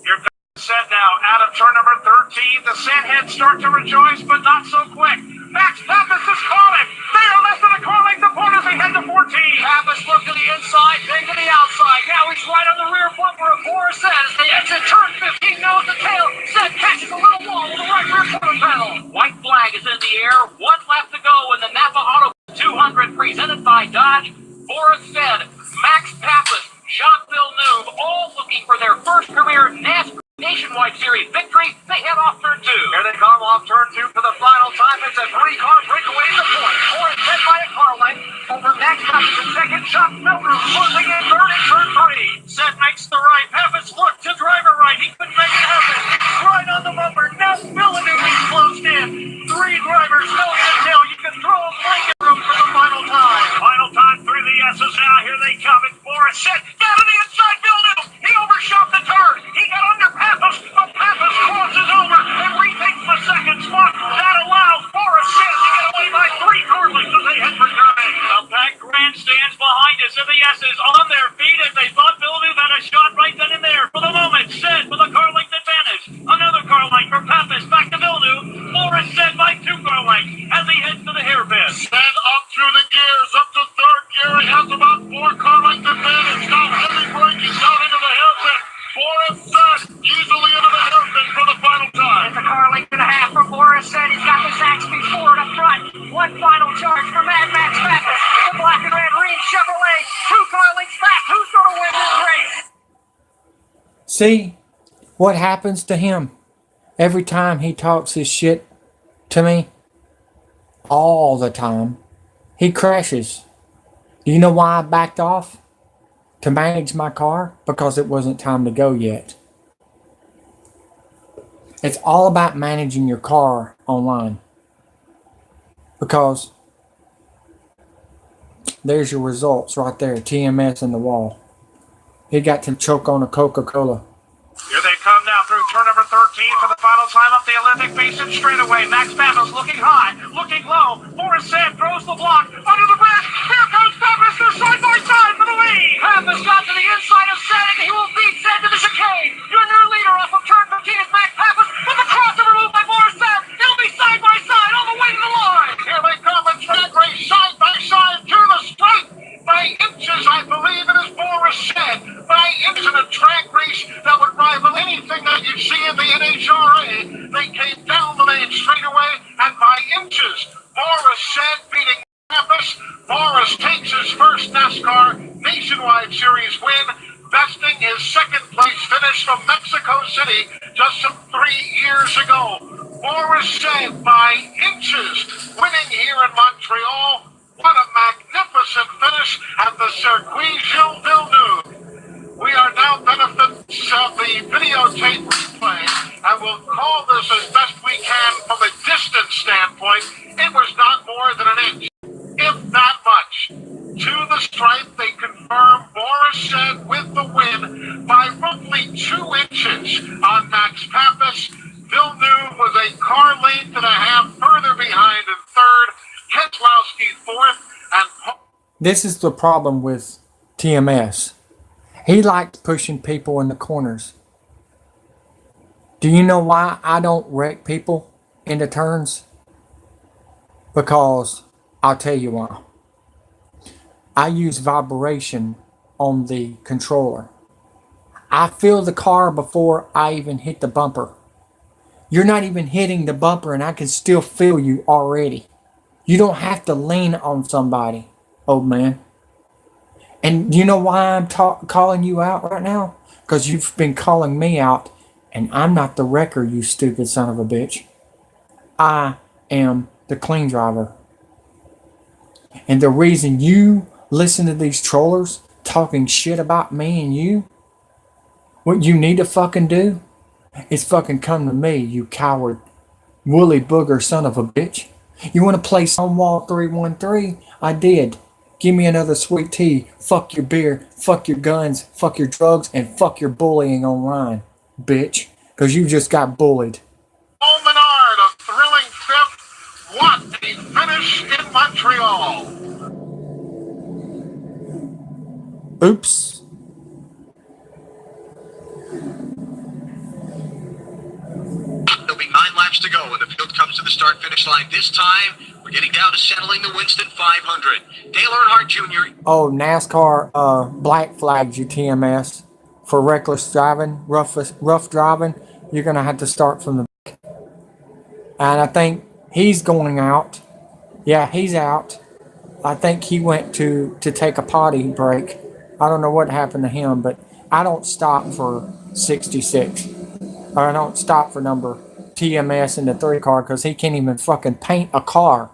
Speaker 8: You're set now out of turn number 13. The Sandheads start to rejoice, but not so quick. Max Pappas is calling. They are less than a car length apart as they head to 14. Pappas look to the inside, then to the outside. Now he's right on the rear bumper of Boris as they exit turn 15. Nose to tail. Set catches a little wall with the right rear quarter panel. White flag is in the air. 1 lap to go in the Napa Auto 200 presented by Dodge. Boris said, Max Pappas, Jacques Villeneuve, all looking for their first career NASCAR Nationwide Series victory. They head off turn 2. Here they come off turn 2 for the final time. It's a 3-car breakaway to the point. Boris led by a car length over Max Pappas in second. Jacques Villeneuve closing in third in turn 3. Set makes the right. Pappas looked to driver right. He couldn't make it happen. Right on the bumper. Now Villeneuve is closed in. 3 drivers, nose to tail. You can throw a blanket room for the final time. Final time through the S's now. Here they come. It's Boris set down to the inside. Villeneuve. He overshot the turn. He got under Pappas, but Pappas crosses over and retakes the second spot. That allows Boris Said to get away by 3 car lengths as they head for turn 8. The packed grandstands behind us and the S's on their feet as they thought Villeneuve had a shot right then and there. For the moment, Said with a car length advantage. Another car length for Pappas. Back to Villeneuve. Boris Said by 2 car lengths as he heads to the hairpin. Said up through the gears, up to third gear. He has about 4 car length advantage. Now heavy braking down into the hairpin. Boris Said easily into the hairpin for the final time. It's a car length and a half from Boris Said. He's got the Zaxby Ford up front. 1 final charge for Mad Max Pappas. The black and red Reed Chevrolet. 2 car lengths back. Who's going to win this race?
Speaker 1: See what happens to him every time he talks his shit to me? All the time. He crashes. Do you know why I backed off? To manage my car? Because it wasn't time to go yet. It's all about managing your car online. Because there's your results right there. TMS in the wall. He got to choke on a Coca-Cola.
Speaker 8: Here they come now through turn number 13 for the final time up the Olympic Basin straightaway. Max Pappas looking high, looking low. Boris Said throws the block under the bridge. Here comes Pappas. They're side by side for the lead. Pappas got to the inside of Said and he will beat Said to the chicane. Your new leader off of turn 15 is Max Pappas with the crossover move by Boris Said. They'll be side by side all the way to the line. Here they come. A track race side by side to the stripe. By inches, I believe it is Boris Said. By inches in a track race that would rival anything that you see in the NHRA. They came said by inches, winning here in Montreal. What a magnificent finish at the Circuit Gilles Villeneuve. We are now benefits of the videotape replay, and we'll call this as best we can from a distance standpoint. It was not more than an inch, if that much. To the stripe, they confirm Boris said with the win by roughly 2 inches on Max Pappas. Villeneuve was a car length and a half further behind in third, Keselowski fourth, and
Speaker 1: This is the problem with TMS. He liked pushing people in the corners. Do you know why I don't wreck people into turns? Because I'll tell you why. I use vibration on the controller. I feel the car before I even hit the bumper. You're not even hitting the bumper and I can still feel you already. You don't have to lean on somebody, old man. And you know why I'm calling you out right now? Because you've been calling me out and I'm not the wrecker, you stupid son of a bitch. I am the clean driver. And the reason you listen to these trollers talking shit about me and you, what you need to fucking do is fucking come to me, you coward, woolly booger son of a bitch. You want to play Stonewall 313? I did. Give me another sweet tea. Fuck your beer. Fuck your guns. Fuck your drugs. And fuck your bullying online, bitch. Because you just got bullied.
Speaker 8: Paul Menard, a thrilling fifth. What a finish in Montreal.
Speaker 1: Oops.
Speaker 2: There'll be 9 laps to go when the field comes to the start-finish line. This time, we're getting down to settling the Winston 500. Dale Earnhardt Jr.
Speaker 1: Oh, NASCAR black flags you TMS for reckless driving, rough driving. You're going to have to start from the back. And I think he's going out. Yeah, he's out. I think he went to take a potty break. I don't know what happened to him, but I don't stop for 66. Or I don't stop for number TMS in the 3 car because he can't even fucking paint a car.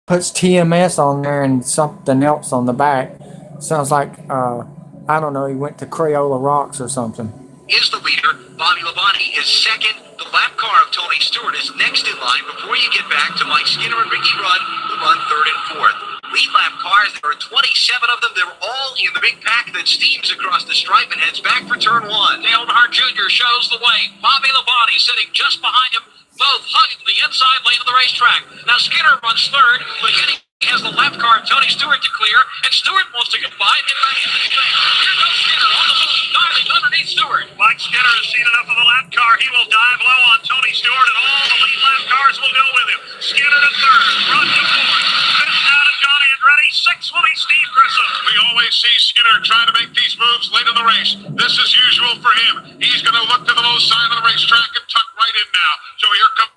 Speaker 1: Puts TMS on there and something else on the back. Sounds like, I don't know, he went to Crayola Rocks or something.
Speaker 2: Is the leader. Bobby Labonte is second. The lap car of Tony Stewart is next in line before you get back to Mike Skinner and Ricky Rudd, who run third and fourth. Lead lap cars, there are 27 of them. They're all in the big pack that steams across the stripe and heads back for turn 1. Dale Earnhardt Jr. shows the way. Bobby Labonte sitting just behind him, both hugging the inside lane of the racetrack. Now Skinner runs third, but yet he has the lap car of Tony Stewart to clear, and Stewart wants to get by and get back into the thing. Here goes Skinner on the move, diving underneath Stewart.
Speaker 3: Mike Skinner has seen enough of the lap car. He will dive low on Tony Stewart, and all the lead lap cars will go with him. Skinner to third, Rudd to fourth. Fifth down is Johnny Andretti. Sixth will be Steve Grissom.
Speaker 8: We always see Skinner trying to make these moves late in the race. This is usual for him. He's going to look to the low side of the racetrack and tuck right in now. So here comes.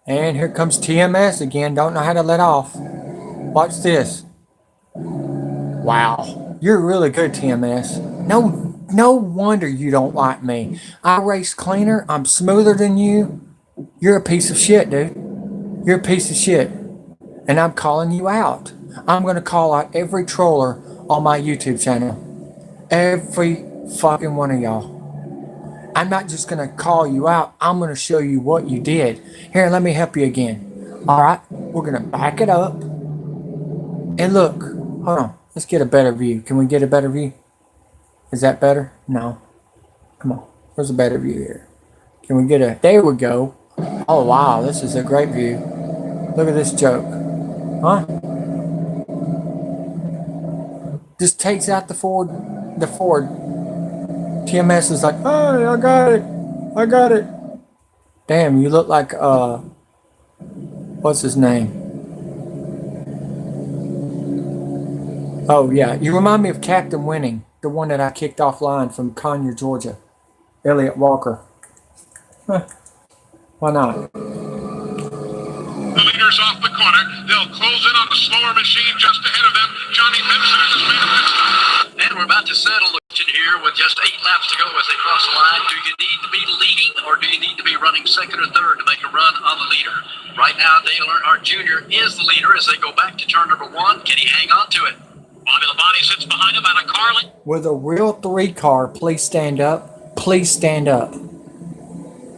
Speaker 1: And here comes TMS again. Don't know how to let off. Watch this. Wow. You're really good, TMS. No wonder you don't like me. I race cleaner. I'm smoother than you. You're a piece of shit, dude. You're a piece of shit. And I'm calling you out. I'm going to call out every troller on my YouTube channel. Every fucking one of y'all. I'm not just going to call you out. I'm going to show you what you did. Here, let me help you again. All right? We're going to back it up. And look. Hold on. Let's get a better view. Can we get a better view? Is that better? No. Come on. Where's a better view here? Can we get a... There we go. Oh, wow. This is a great view. Look at this joke. Huh? Just takes out the Ford. TMS is like, hey, I got it. Damn, you look like, what's his name? Oh, yeah. You remind me of Captain Winning, the one that I kicked offline from Conyer, Georgia. Elliot Walker. Huh. Why not?
Speaker 8: The leaders off the corner. They'll close in on the slower machine just ahead of them. Johnny Benson has made a pit stop.
Speaker 11: And we're about to settle the question here with just 8 laps to go as they cross the line. Do you need to be leading or do you need to be running second or third to make a run on the leader? Right now, Dale Earnhardt Jr. is the leader as they go back to turn number 1. Can he hang on to it? Bobby Labonte sits behind him out of Carlin.
Speaker 1: With a real 3 car, please stand up. Please stand up.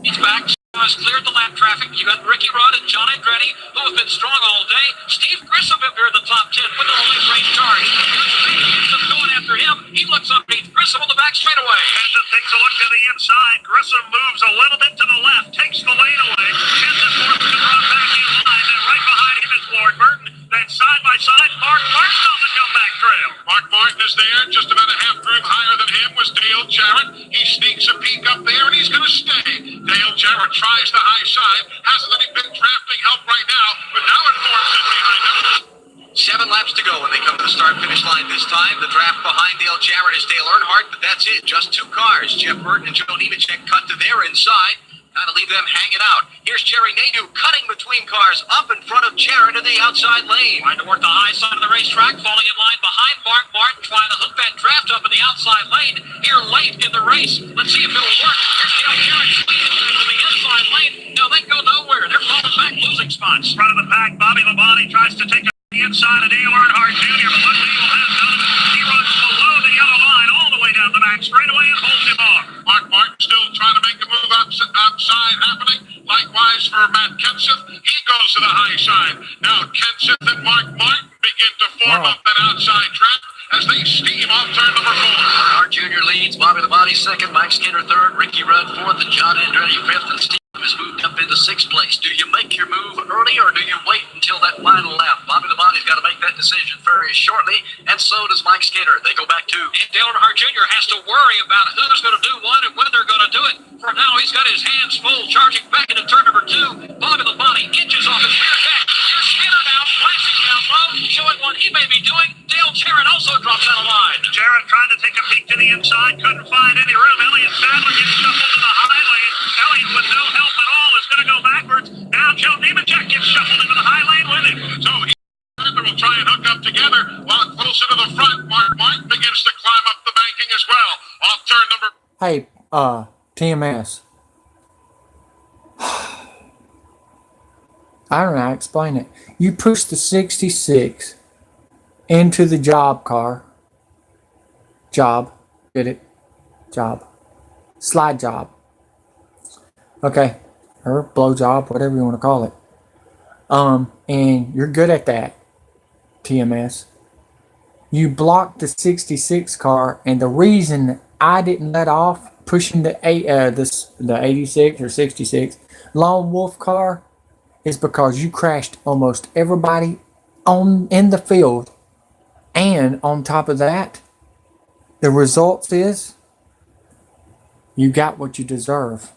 Speaker 4: He's back. Has cleared the lap traffic. You got Ricky Rudd and John Andretti, who have been strong all day. Steve Grissom up here in the top 10 with a late race charge. Grissom going after him. He looks underneath Grissom on the back straightaway.
Speaker 3: Kenseth takes a look to the inside. Grissom moves a little bit to the left, takes the lane away. Kenseth forces to drop back in line. Then right behind him is Lord Burton. Then side by side, Mark Martin on the comeback trail.
Speaker 8: Mark Martin is there. Just about a half group higher than him was Dale Jarrett. He sneaks a peek up there, and he's going to stay. Dale Jarrett tries the high side. Hasn't any big drafting help right now, but now it forms it behind him.
Speaker 11: 7 laps to go when they come to the start-finish line this time. The draft behind Dale Jarrett is Dale Earnhardt, but that's it. Just 2 cars. Jeff Burton and Joe Nemechek cut to their inside. Kind of leave them hanging out. Here's Jerry Nadeau cutting between cars up in front of Jarrett in the outside lane.
Speaker 4: Trying to work the high side of the racetrack, falling in line behind Mark Martin, trying to hook that draft up in the outside lane here late in the race. Let's see if it'll work. Here's Dale Jarrett squeezing into the inside lane. No, they go nowhere. They're falling back, losing spots.
Speaker 3: Front of the pack, Bobby Labonte tries to take the inside of Dale Earnhardt Jr., but luckily he will have none of it. He runs below the yellow line all the way down the back straightaway and holds him off.
Speaker 8: Mark Martin still trying to make a move outside happening. Likewise for Matt Kenseth. He goes to the high side. Now Kenseth and Mark Martin begin to form up that outside trap as they steam off turn number 4.
Speaker 11: Earnhardt Jr. leads, Bobby Labonte second, Mike Skinner third, Ricky Rudd fourth, and John Andretti fifth, and Steve has moved up into 6th place. Do you make your move early or do you wait until that final lap? Bobby Labonte's got to make that decision very shortly, and so does Mike Skinner. They go back to.
Speaker 4: And Dale Earnhardt Jr. has to worry about who's going to do what and when they're going to do it. For now, he's got his hands full, charging back into turn number 2. Bobby Labonte inches off his rear deck. Here's Skinner now, flashing down low, showing what he may be doing. Dale Jarrett also drops out of line.
Speaker 3: Jarrett tried to take a peek to the inside, couldn't find any room. Elliott Sadler gets shuffled to the high lane. Elliott with no help at all is going to go backwards. Now Joe Nemechek gets shuffled into the high lane with him.
Speaker 8: So he will try and hook up together while closer to the front. Mark Martin begins to climb up the banking as well. Off turn number.
Speaker 1: Hey, TMS. I don't know how to explain it. You push the 66 into the job car. Job. Get it? Job. Slide job. Okay. Or blow job, whatever you want to call it. And you're good at that, TMS. You blocked the 66 car, and the reason I didn't let off pushing the 86 or 66 Lone Wolf car is because you crashed almost everybody in the field, and on top of that, the results is you got what you deserve.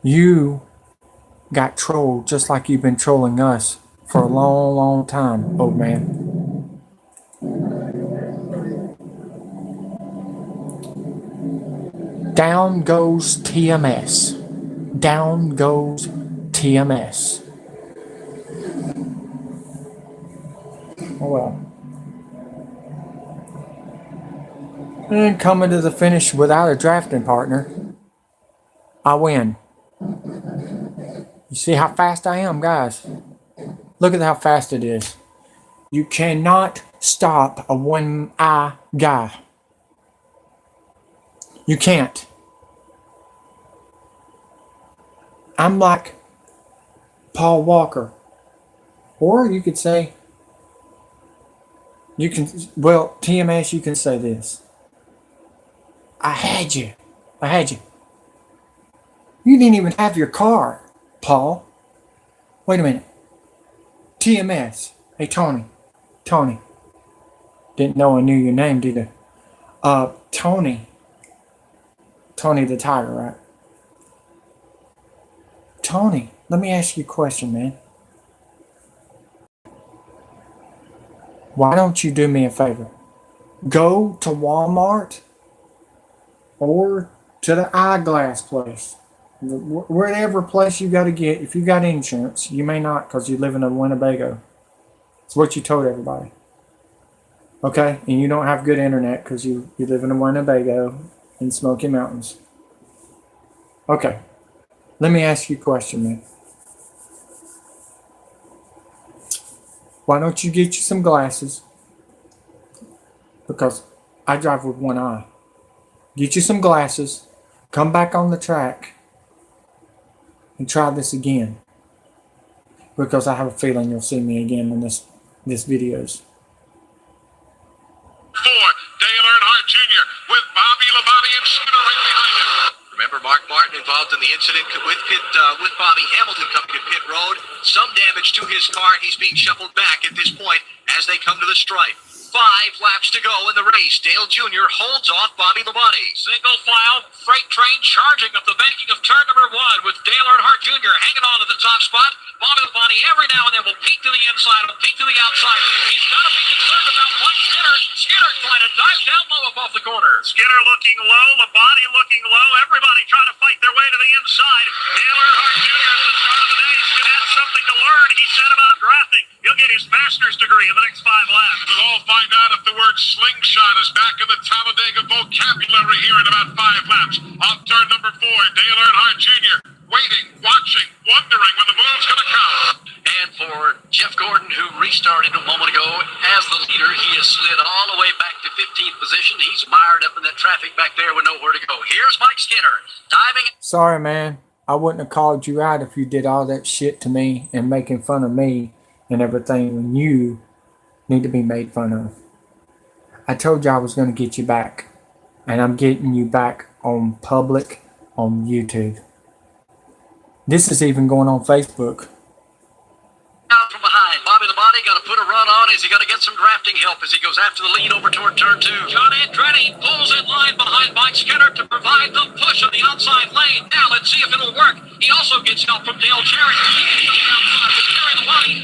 Speaker 1: You got trolled just like you've been trolling us for a long, long time, old man. Down goes TMS. Down goes TMS. Oh well. And coming to the finish without a drafting partner, I win. You see how fast I am, guys? Look at how fast it is. You cannot stop a one-eye guy. You can't. I'm like Paul Walker. Or you could say, TMS, you can say this. I had you. You didn't even have your car, Paul. Wait a minute. TMS. Hey, Tony. Didn't know I knew your name, did I? Tony the Tiger, right? Tony, let me ask you a question, man. Why don't you do me a favor? Go to Walmart or to the eyeglass place. Whatever place you got to get. If you got insurance, you may not because you live in a Winnebago. It's what you told everybody. Okay, and you don't have good internet because you live in a Winnebago in Smoky Mountains. Okay, let me ask you a question, man. Why don't you get you some glasses? Because I drive with one eye. Get you some glasses, come back on the track, and try this again. Because I have a feeling you'll see me again in this videos.
Speaker 8: Dale Earnhardt Jr. with Bobby Labonte and Skinner right behind him.
Speaker 5: Remember Mark Martin involved in the incident with Bobby Hamilton coming to pit road. Some damage to his car. He's being shuffled back at this point as they come to the stripe. 5 laps to go in the race. Dale Jr. holds off Bobby Labonte.
Speaker 4: Single file freight train charging up the banking of turn number 1 with Dale Earnhardt Jr. hanging on to the top spot. Bobby Labonte every now and then will peek to the inside, will peek to the outside. He's got to be concerned about Mike Skinner. Skinner trying to dive down low above the corner.
Speaker 3: Skinner looking low, Labonte looking low. Everybody trying to fight their way to the inside. Dale Earnhardt Jr. at the start of the day has something to learn. He said about drafting. He'll get his master's degree in the next 5 laps.
Speaker 8: We'll all find out if the word slingshot is back in the Talladega vocabulary here in about 5 laps. Off turn number 4, Dale Earnhardt Jr. waiting, watching, wondering when the move's going to come.
Speaker 11: And for Jeff Gordon, who restarted a moment ago as the leader, he has slid all the way back to 15th position. He's mired up in that traffic back there with nowhere to go. Here's Mike Skinner diving.
Speaker 1: Sorry, man. I wouldn't have called you out if you did all that shit to me and making fun of me and everything when you need to be made fun of. I told you I was going to get you back. And I'm getting you back on public on YouTube. This is even going on Facebook.
Speaker 11: Out from behind, Bobby Labonte got to put a run on. Is he going to get some drafting help as he goes after the lead over toward turn 2?
Speaker 4: John Andretti pulls in line behind Mike Skinner to provide the push on the outside lane. Now let's see if it'll work. He also gets help from Dale Cherry.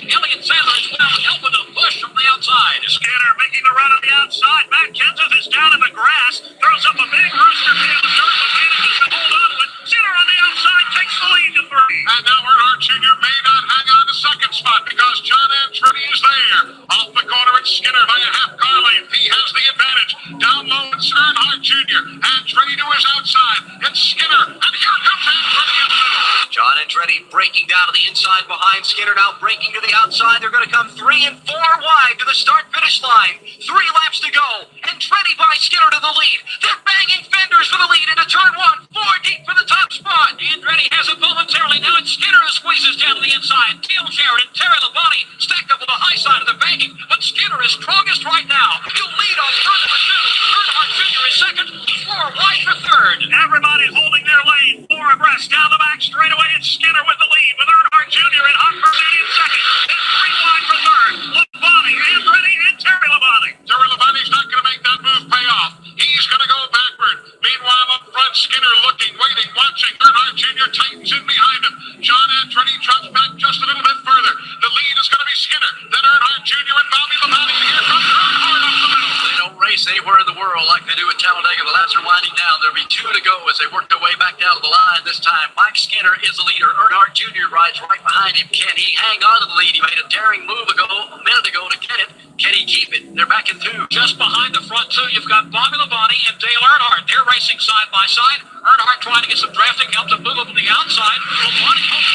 Speaker 4: Elliott Sadler as well, helping to push from the outside.
Speaker 3: Skinner making the run on the outside. Matt Kenseth is down in the grass. Throws up a big rooster tail to dirt, but manages to hold on to it. Skinner on the outside takes the lead to 3.
Speaker 8: And now Earnhardt Jr. may not hang on to second spot because John Andretti is there. Off the corner, it's Skinner by a half car length. He has the advantage. Down low, it's Earnhardt Jr. Andretti to his outside. It's Skinner. And here comes Andretti in the middle.
Speaker 11: John Andretti breaking down to the inside behind Skinner, now breaking to the outside. They're going to come 3 and 4 wide to the start-finish line. 3 laps to go. Andretti by Skinner to the lead. They're banging fenders for the lead into turn 1. 4 deep for the top spot.
Speaker 4: Andretti has it momentarily. Now it's Skinner who squeezes down to the inside. Dale Jarrett and Terry Labonte stacked up on the high side of the banking, but Skinner is strongest right now. He'll lead on turn number 2. Earnhardt Jr. is second. 4 wide for third.
Speaker 3: Everybody's holding their lane. 4 abreast down the back straightaway. It's Skinner with the lead, with Earnhardt Jr. in hot pursuit in second. Then 3 wide for third. Labonte, Andretti, and Terry Labonte.
Speaker 8: Terry Labonte's not going to make that move pay off. He's going to go backward. Meanwhile, up front, Skinner looking, waiting, watching. Earnhardt Jr. tightens in behind him. John Andretti drops back just a little bit further. The lead is going to be Skinner. Then Earnhardt Jr. and Bobby Labonte. Here comes Earnhardt up the middle.
Speaker 11: They don't race anywhere in the world like they do at Talladega. The laps are winding down. There'll be 2 to go as they work their way back down to the line. This time, Mike Skinner is the leader. Earnhardt Jr. rides right behind him. Can he hang on to the lead? He made a daring move a minute ago to get it. Can he keep it? They're back in 2.
Speaker 4: Just behind the front 2, you've got Bobby Labonte and Dale Earnhardt. They're racing side by side. Earnhardt trying to get some drafting help to move up on the outside. Labonte hopes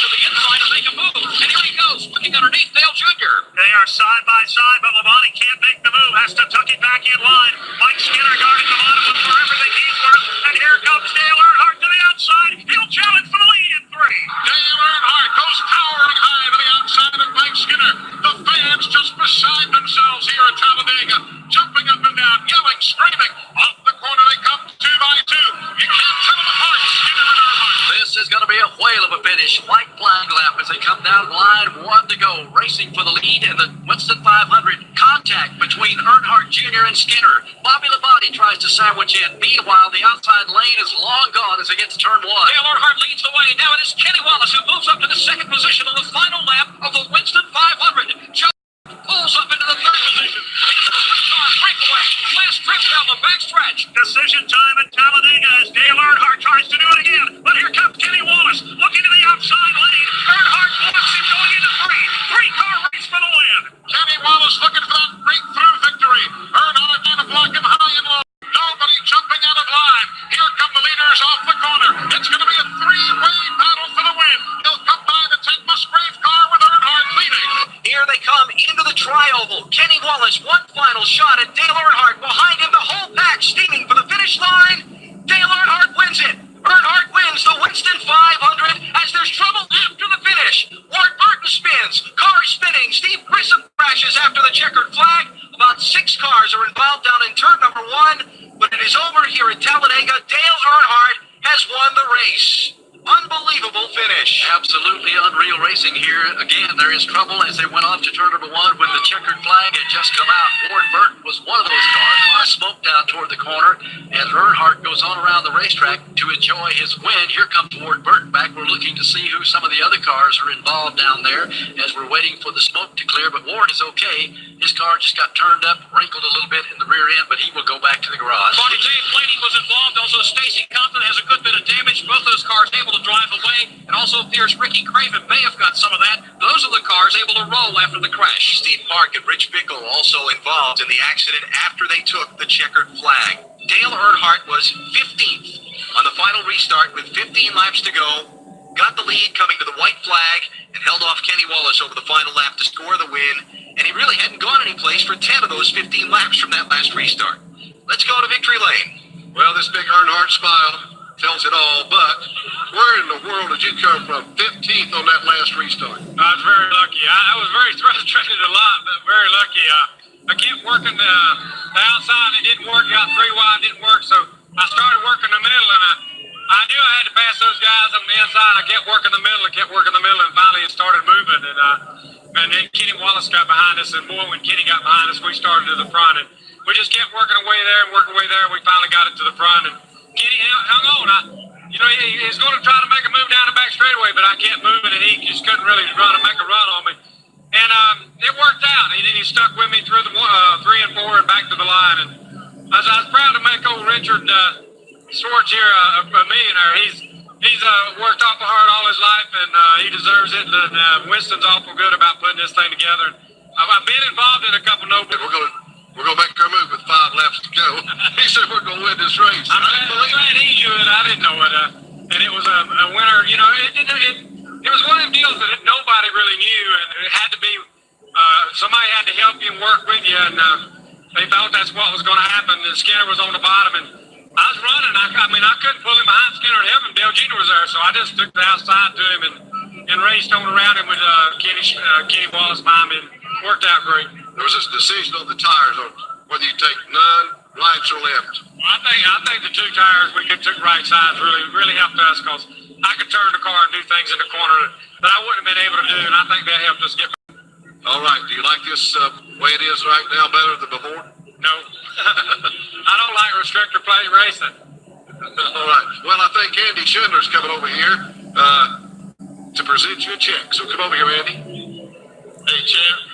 Speaker 4: to the inside to make a move. And here he goes, looking underneath Dale Jr.
Speaker 3: They are side by side, but Labonte can't make the move. Has to tuck it back in line. Mike Skinner guarding the bottom for everything he's worth. And here comes Dale Earnhardt to the outside. He'll challenge for the lead in 3.
Speaker 8: Dale Earnhardt goes towering high to the outside of Mike Skinner. The fans just beside themselves here at Talladega, jumping up and down, yelling, screaming. Off the corner they come 2 by 2. You can't tell them apart, Skinner and Earnhardt.
Speaker 11: This is going to be a whale of a finish. White flag lap as they come down the line. 1 to go. Racing for the lead in the Winston 500. Contact between Earnhardt Jr. and Skinner. Bobby Labonte tries to sandwich in. Meanwhile, the outside lane is long gone as they get to turn 1.
Speaker 4: Dale Earnhardt leads the way. Now it is Kenny Wallace who moves up to the second position on the final lap of the Winston 500. Joe pulls up into the third position. It's a quick-car breakaway. Last trip down the backstretch.
Speaker 3: Decision time at Talladega as Dale Earnhardt tries to do it again. But here comes Kenny Wallace looking to the outside lane. Earnhardt blocks him going into 3. 3-car race for the win.
Speaker 8: Kenny Wallace looking for that breakthrough victory.
Speaker 11: absolutely unreal racing here. Again, there is trouble as they went off to turn number one when the checkered flag had just come out. Ward Burton was one of those cars. A lot of smoke down toward the corner as Earnhardt goes on around the racetrack to enjoy his win. Here comes Ward Burton back. We're looking to see who some of the other cars are involved down there as we're waiting for the smoke to clear. But Ward is okay. His car just got turned up, wrinkled a little bit in the rear end, but he will go back to the garage.
Speaker 4: Barney Dave Blaney was involved. Also, Stacy Compton has a good bit of damage. Both those cars able to drive away. And also appears Ricky Craven may have got some of that. Those are the cars able to roll after the crash.
Speaker 2: Steve Park and Rich Bickle also involved in the accident after they took the checkered flag. Dale Earnhardt was 15th on the final restart with 15 laps to go. Got the lead coming to the white flag and held off Kenny Wallace over the final lap to score the win. And he really hadn't gone any place for 10 of those 15 laps from that last restart. Let's go to victory lane.
Speaker 8: Well, this big Earnhardt smile tells it all, but where in the world did you come from? 15th on that last restart.
Speaker 13: I was very lucky. I was very frustrated a lot, but very lucky. I kept working the outside. It didn't work. Got 3 wide, didn't work. So I started working the middle, and I knew I had to pass those guys on the inside. I kept working the middle. And finally it started moving. And then Kenny Wallace got behind us. And boy, when Kenny got behind us, we started to the front. And we just kept working away there and working away there. And we finally got it to the front. And Kenny hung on. He's going to try to make a move down the back straightaway, but I kept moving, and he just couldn't really make a run on me. And it worked out. He stuck with me through the 3 and 4 and back to the line. And I was proud to make old Richard Swartz here a millionaire. He's worked awful hard all his life, and he deserves it. And Winston's awful good about putting this thing together. I've been involved in a couple noble.
Speaker 8: We're going to make our move with 5 laps to go. He said we're going to win this race.
Speaker 13: I'm glad he knew it. I didn't know it. And it was a winner. It was one of them deals that nobody really knew. And it had to be, somebody had to help you and work with you. And they thought that's what was going to happen. And Skinner was on the bottom. And I was running. I couldn't pull him behind Skinner in heaven. Dale Jr. was there. So I just took the outside to him and raced on around him with Kenny Wallace behind me. And worked out great.
Speaker 8: There was this decision on the tires on whether you take none, rights or left.
Speaker 13: Well, I think the 2 tires we took right sides really helped us because I could turn the car and do things in the corner that I wouldn't have been able to do, and I think that helped us get.
Speaker 8: All right. Do you like this way it is right now better than before?
Speaker 13: No. I don't like restrictor plate racing.
Speaker 8: All right. Well, I think Andy Schindler's coming over here to present you a check. So come over here, Andy.
Speaker 13: Hey, Champ.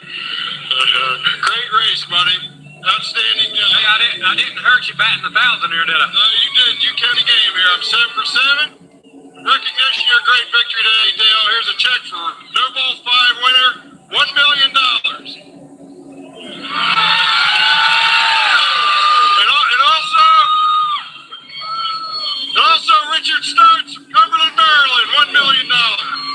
Speaker 13: Great race, buddy. Outstanding job. Hey, I didn't hurt you batting 1,000 here, did I?
Speaker 8: No, you didn't. You kept the game here. I'm 7 for 7. Recognition of your great victory today, Dale. Here's a check for No Ball 5 winner, $1 million. And also Richard Sturts from Cumberland, Maryland, $1 million.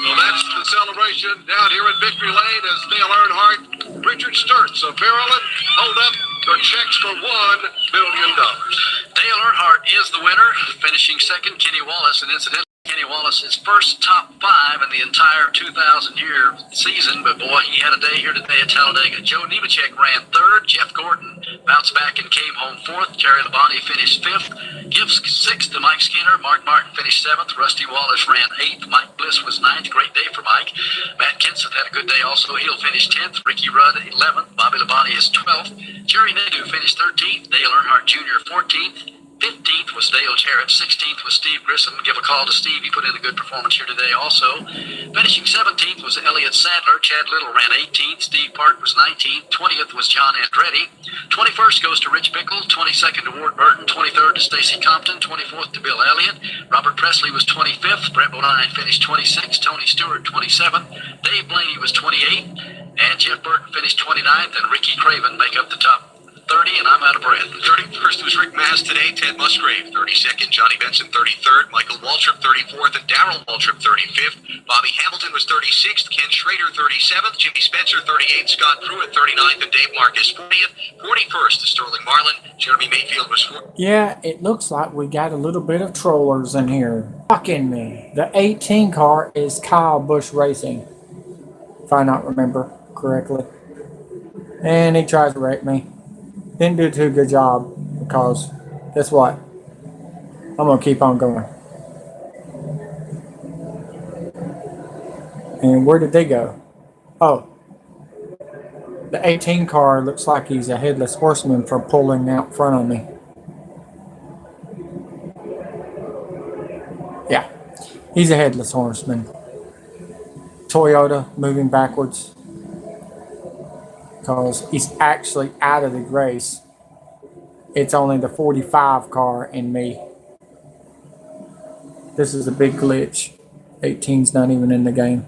Speaker 8: So that's the celebration down here in Victory Lane as Dale Earnhardt, Richard Sturts of Maryland, hold up their checks for $1 million.
Speaker 11: Dale Earnhardt is the winner, finishing second. Kenny Wallace, and incidentally, Kenny Wallace's first top 5 in the entire 2,000-year season, but boy, he had a day here today at Talladega. Joe Nemechek ran 3rd. Jeff Gordon bounced back and came home 4th. Terry Labonte finished 5th. Gibbs 6th to Mike Skinner. Mark Martin finished 7th. Rusty Wallace ran 8th. Mike Bliss was 9th. Great day for Mike. Matt Kenseth had a good day also. He'll finish 10th. Ricky Rudd 11th. Bobby Labonte is 12th. Jerry Nadeau finished 13th. Dale Earnhardt Jr. 14th. 15th was Dale Jarrett. 16th was Steve Grissom. Give a call to Steve. He put in a good performance here today also. Finishing 17th was Elliott Sadler. Chad Little ran 18th. Steve Park was 19th. 20th was John Andretti. 21st goes to Rich Bickle. 22nd to Ward Burton. 23rd to Stacy Compton. 24th to Bill Elliott. Robert Presley was 25th. Brett Bodine finished 26th. Tony Stewart 27th. Dave Blaney was 28th. And Jeff Burton finished 29th. And Ricky Craven make up the top 30, and I'm out of breath.
Speaker 2: 31st was Rick Mast today, Ted Musgrave. 32nd, Johnny Benson, 33rd. Michael Waltrip, 34th, and Darrell Waltrip, 35th. Bobby Hamilton was 36th. Ken Schrader, 37th. Jimmy Spencer, 38th. Scott Pruitt, 39th. And Dave Marcus, 40th. 41st is Sterling Marlin. Jeremy Mayfield was 4th.
Speaker 1: Yeah, it looks like we got a little bit of trollers in here. Fucking me. The 18 car is Kyle Busch Racing, if I not remember correctly. And he tries to wreck me. Didn't do too good job because guess what? I'm going to keep on going. And where did they go? Oh, the 18 car looks like he's a headless horseman for pulling out front of me. Yeah, he's a headless horseman. Toyota moving backwards because he's actually out of the race. It's only the 45 car and me. This is a big glitch. 18's not even in the game.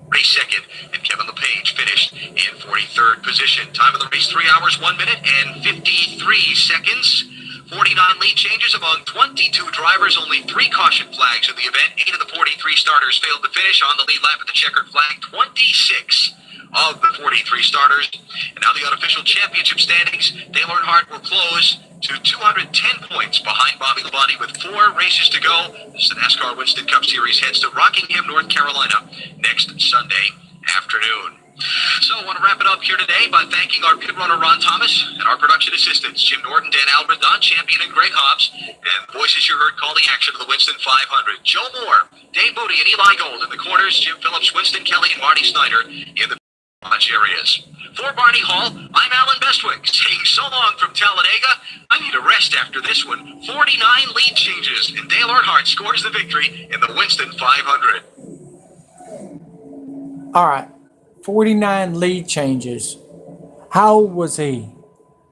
Speaker 2: 42nd, and Kevin LePage finished in 43rd position. Time of the race, 3 hours, 1 minute, and 53 seconds. 49 lead changes among 22 drivers, only 3 caution flags in the event. 8 of the 43 starters failed to finish on the lead lap at the checkered flag. 26 of the 43 starters. And now the unofficial championship standings. Dale Earnhardt will close to 210 points behind Bobby Labonte with 4 races to go. This is the NASCAR Winston Cup Series heads to Rockingham, North Carolina next Sunday afternoon. So I want to wrap it up here today by thanking our pit runner Ron Thomas and our production assistants Jim Norton, Dan Albert, Don Champion, and Greg Hobbs, and the voices you heard call the action of the Winston 500. Joe Moore, Dave Moody, and Eli Gold in the corners, Jim Phillips, Winston Kelly, and Marty Snyder in the watch areas. For Barney Hall, I'm Alan Bestwick, saying so long from Talladega. I need a rest after this one. 49 lead changes, and Dale Earnhardt scores the victory in the Winston 500.
Speaker 1: All right. 49 lead changes. How old was he?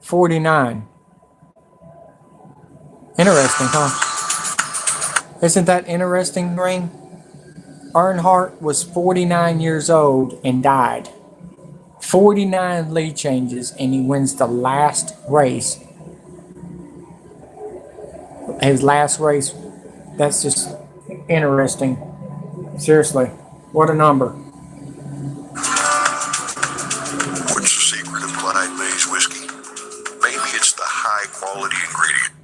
Speaker 1: 49. Interesting, huh? Isn't that interesting, Green? Earnhardt was 49 years old and died. 49 lead changes, and he wins the last race. His last race. That's just interesting. Seriously, what a number.
Speaker 14: What's the secret of Clyde Bay's whiskey? Maybe it's the high quality ingredient.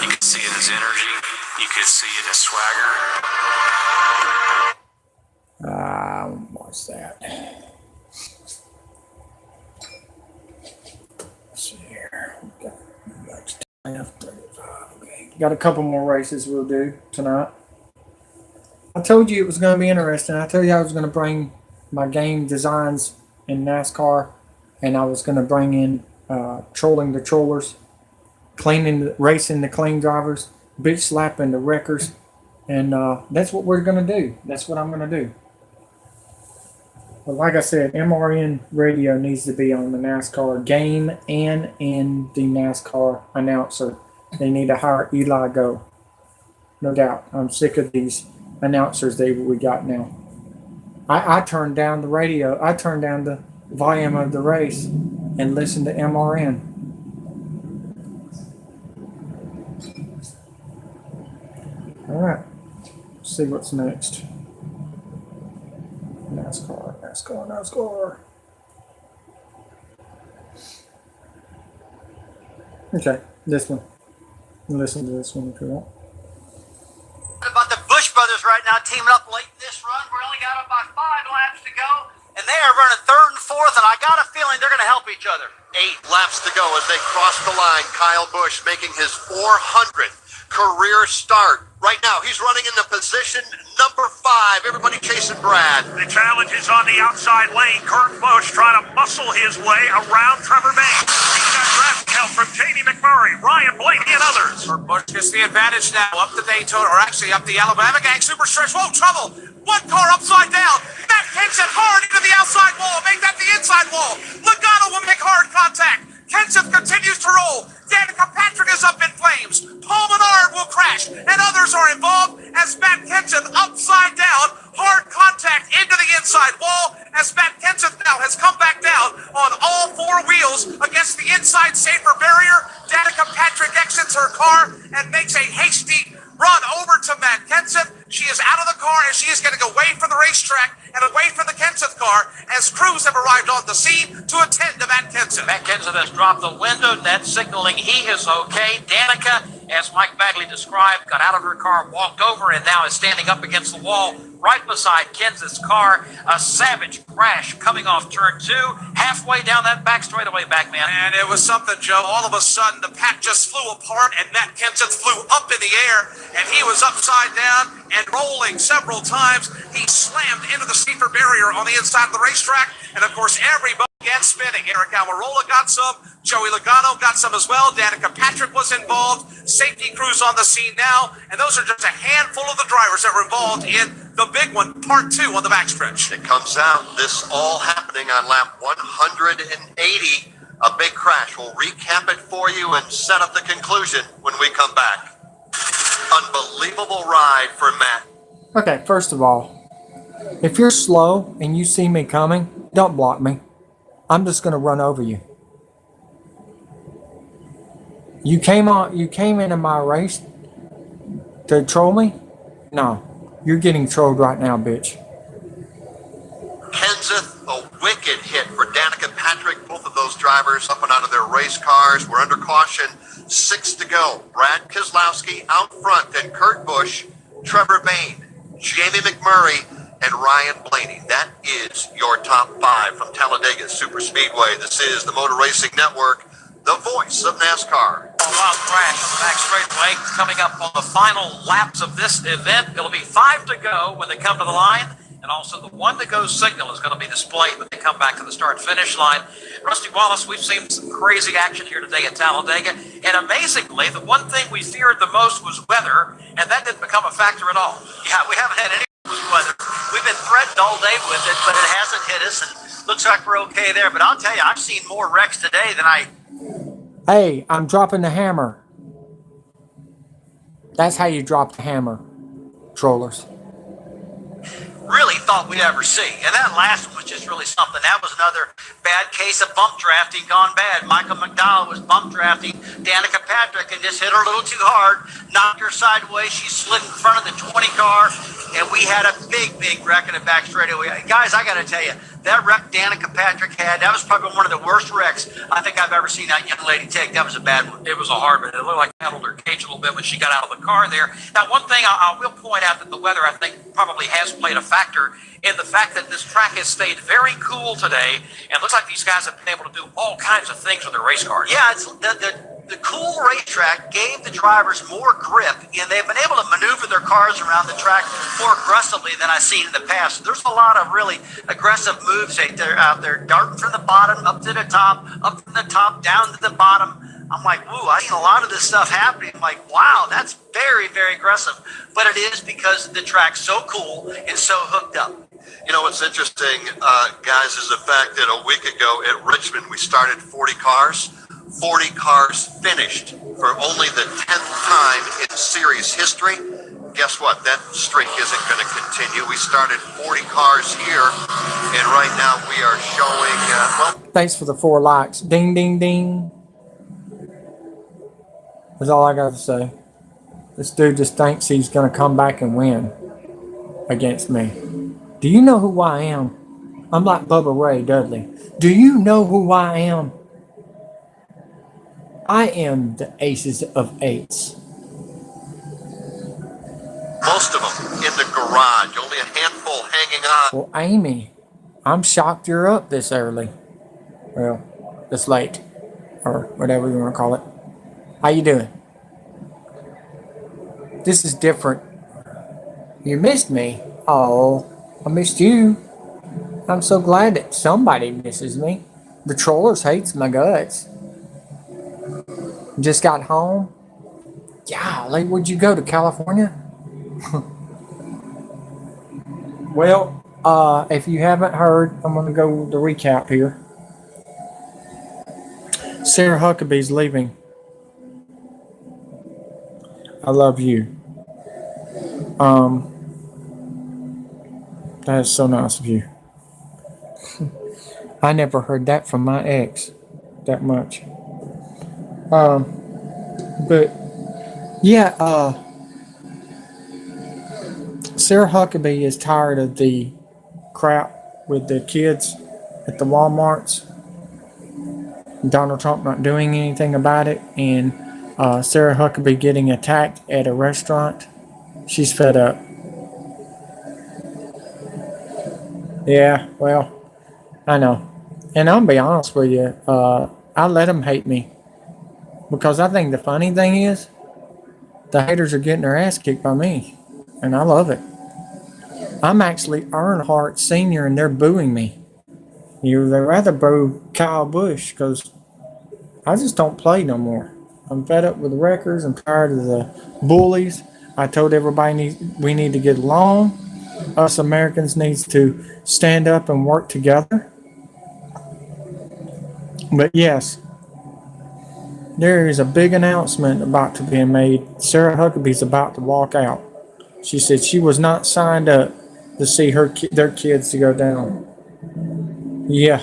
Speaker 15: You could see it as energy. You could see it as swagger.
Speaker 1: What's that? Let's see here. Got 35. Okay. Got a couple more races we'll do tonight. I told you it was going to be interesting. I told you I was going to bring my game designs in NASCAR, and I was going to bring in trolling the trollers, racing the clean drivers, bitch slapping the wreckers, and that's what we're going to do. That's what I'm going to do. But like I said, MRN radio needs to be on the NASCAR game and in the NASCAR announcer. They need to hire Eli Go. No doubt. I'm sick of these announcers that we got now. I turned down the radio. I turned down the volume of the race and listened to MRN. All right. Let's see what's next. NASCAR. Okay, this one. Listen to this one if you want.
Speaker 6: About the Bush brothers right now teaming up late in this run. We only got about 5 laps to go, and they are running 3rd and 4th, and I got a feeling they're going to help each other.
Speaker 5: 8 laps to go as they cross the line. Kyle Busch making his 400th career start. Right now, he's running in the position number 5. Everybody chasing Brad.
Speaker 3: The challenge is on the outside lane. Kurt Busch trying to muscle his way around Trevor Banks. He's got drafting help from Jamie McMurray, Ryan Blaney, and others.
Speaker 7: Kurt Busch gets the advantage now up the Daytona, or actually up the Alabama Gang Super Stretch. Whoa, trouble! One car upside down. Matt Kenseth hard into the outside wall. Make that the inside wall. Logano will make hard contact. Kenseth continues to roll. Danica Patrick is up in flames. Paul Menard will crash, and others are involved as Matt Kenseth upside down, hard contact into the inside wall as Matt Kenseth now has come back down on all 4 wheels against the inside safer barrier. Danica Patrick exits her car and makes a hasty run over to Matt Kenseth. She is out of the car and she is going to go away from the racetrack and away from the Kenseth car as crews have arrived on the scene to attend to Matt Kenseth.
Speaker 4: Matt Kenseth has dropped the window net, signaling he is okay. Danica as Mike Bagley described, got out of her car, walked over, and now is standing up against the wall right beside Kenseth's car. A savage crash coming off turn 2, halfway down that back straightaway, back man.
Speaker 7: And it was something, Joe. All of a sudden, the pack just flew apart, and Matt Kenseth flew up in the air, and he was upside down and rolling several times. He slammed into the steeper barrier on the inside of the racetrack, and of course, everybody began spinning. Eric Almirola got some. Joey Logano got some as well. Danica Patrick was involved. Safety crews on the scene now, and those are just a handful of the drivers that were involved in the big one, part 2 on the backstretch.
Speaker 5: It comes out, this all happening on lap 180. A big crash. We'll recap it for you and set up the conclusion when we come back. Unbelievable ride for Matt.
Speaker 1: Okay, first of all, if you're slow and you see me coming, don't block me. I'm just going to run over you. You came into my race to troll me? No. You're getting trolled right now, bitch.
Speaker 5: Kenseth, a wicked hit for Danica Patrick. Both of those drivers up and out of their race cars. We're under caution. 6 to go. Brad Keselowski out front, then Kurt Busch, Trevor Bayne, Jamie McMurray, and Ryan Blaney. That is your top 5 from Talladega Superspeedway. This is the Motor Racing Network, the voice of NASCAR.
Speaker 4: A wild crash on the back straightaway coming up on the final laps of this event. It'll be 5 to go when they come to the line. And also the 1 to go signal is going to be displayed when they come back to the start-finish line. Rusty Wallace, we've seen some crazy action here today at Talladega. And amazingly, the one thing we feared the most was weather, and that didn't become a factor at all.
Speaker 6: Yeah, we haven't had any weather. We've been threatened all day with it, but it hasn't hit us, and looks like we're okay there. But I'll tell you, I've seen more wrecks today than
Speaker 1: Hey, I'm dropping the hammer. That's how you drop the hammer, trollers.
Speaker 6: really thought we'd ever see. And that last one was just really something. That was another bad case of bump drafting gone bad. Michael McDowell was bump drafting Danica Patrick and just hit her a little too hard, knocked her sideways. She slid in front of the 20 car, and we had a big wreck in the back straightaway. Guys, I got to tell you, that wreck Danica Patrick had, that was probably one of the worst wrecks I think I've ever seen that young lady take. That was a bad one.
Speaker 4: It was a hard one. It looked like it handled her cage a little bit when she got out of the car there. Now, one thing I will point out that the weather, I think, probably has played a factor in the fact that this track has stayed very cool today, and it looks like these guys have been able to do all kinds of things with their race cars.
Speaker 6: Yeah, it's the cool racetrack gave the drivers more grip, and they've been able to maneuver their cars around the track more aggressively than I've seen in the past. There's a lot of really aggressive moves out there, darting from the bottom up to the top, up from the top down to the bottom. I'm like, woo, I've seen a lot of this stuff happening. I'm like, wow, that's very, very aggressive. But it is because the track's so cool and so hooked up.
Speaker 5: You know what's interesting, guys, is the fact that a week ago at Richmond we started 40 cars. 40 cars finished for only the 10th time in series history. Guess what? That streak isn't going to continue. We started 40 cars here, and right now we are showing...
Speaker 1: Thanks for the 4 likes. Ding, ding, ding. That's all I got to say. This dude just thinks he's going to come back and win against me. Do you know who I am? I'm like Bubba Ray Dudley. Do you know who I am? I am the aces of eights.
Speaker 5: Most of them in the garage. Only a handful hanging on.
Speaker 1: Well, Amy, I'm shocked you're up this early. Well, this late. Or whatever you want to call it. How you doing? This is different. You missed me. Oh, I missed you. I'm so glad that somebody misses me. The Trollers hates my guts. Just got home. Golly, would you go to California? Well, if you haven't heard, I'm going to go with the recap here. Sarah Huckabee's leaving. I love you. That is so nice of you. I never heard that from my ex that much. But yeah, Sarah Huckabee is tired of the crap with the kids at the Walmarts. Donald Trump not doing anything about it, and Sarah Huckabee getting attacked at a restaurant. She's fed up. Yeah, well, I know. And I'll be honest with you, I let them hate me. Because I think the funny thing is, the haters are getting their ass kicked by me. And I love it. I'm actually Earnhardt Sr. and they're booing me. They'd rather boo Kyle Busch because I just don't play no more. I'm fed up with the wreckers. I'm tired of the bullies. I told everybody we need to get along. Us Americans needs to stand up and work together. But yes, there is a big announcement about to be made. Sarah Huckabee's about to walk out. She said she was not signed up to see their kids to go down. Yeah.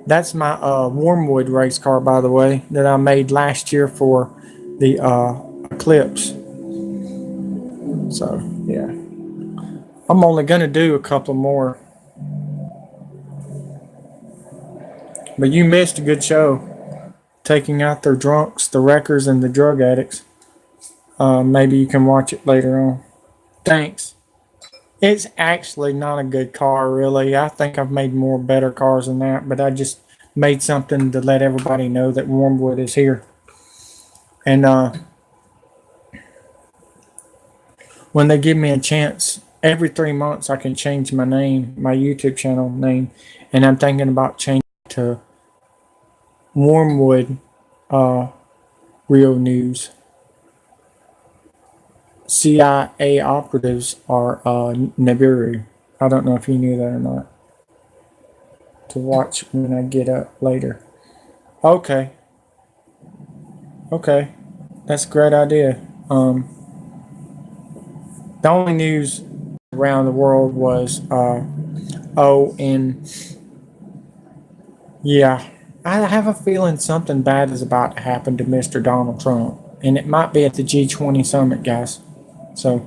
Speaker 1: That's my Wormwood race car, by the way, that I made last year for the Eclipse. So, yeah. I'm only going to do a couple more. But you missed a good show. Taking out their drunks, the wreckers, and the drug addicts. Maybe you can watch it later on. Thanks. It's actually not a good car, really. I think I've made more better cars than that, but I just made something to let everybody know that Wormwood is here. And when they give me a chance, every 3 months I can change my name, my YouTube channel name, and I'm thinking about changing to Wormwood Real News. CIA operatives are Nibiru. I don't know if you knew that or not. To watch when I get up later. Okay. Okay. That's a great idea. The only news around the world was yeah, I have a feeling something bad is about to happen to Mr. Donald Trump. And it might be at the G20 summit, guys. So,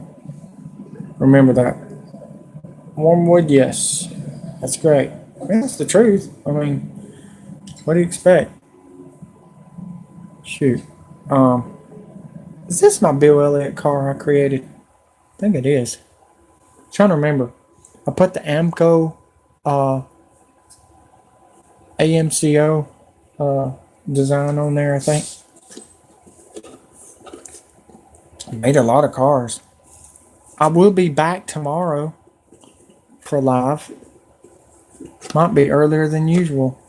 Speaker 1: remember that. Wormwood, yes. That's great. I mean, that's the truth. I mean, what do you expect? Shoot. Is this my Bill Elliott car I created? I think it is. I'm trying to remember. I put the AMCO AMCO design on there, I think. I made a lot of cars. I will be back tomorrow for live. Might be earlier than usual.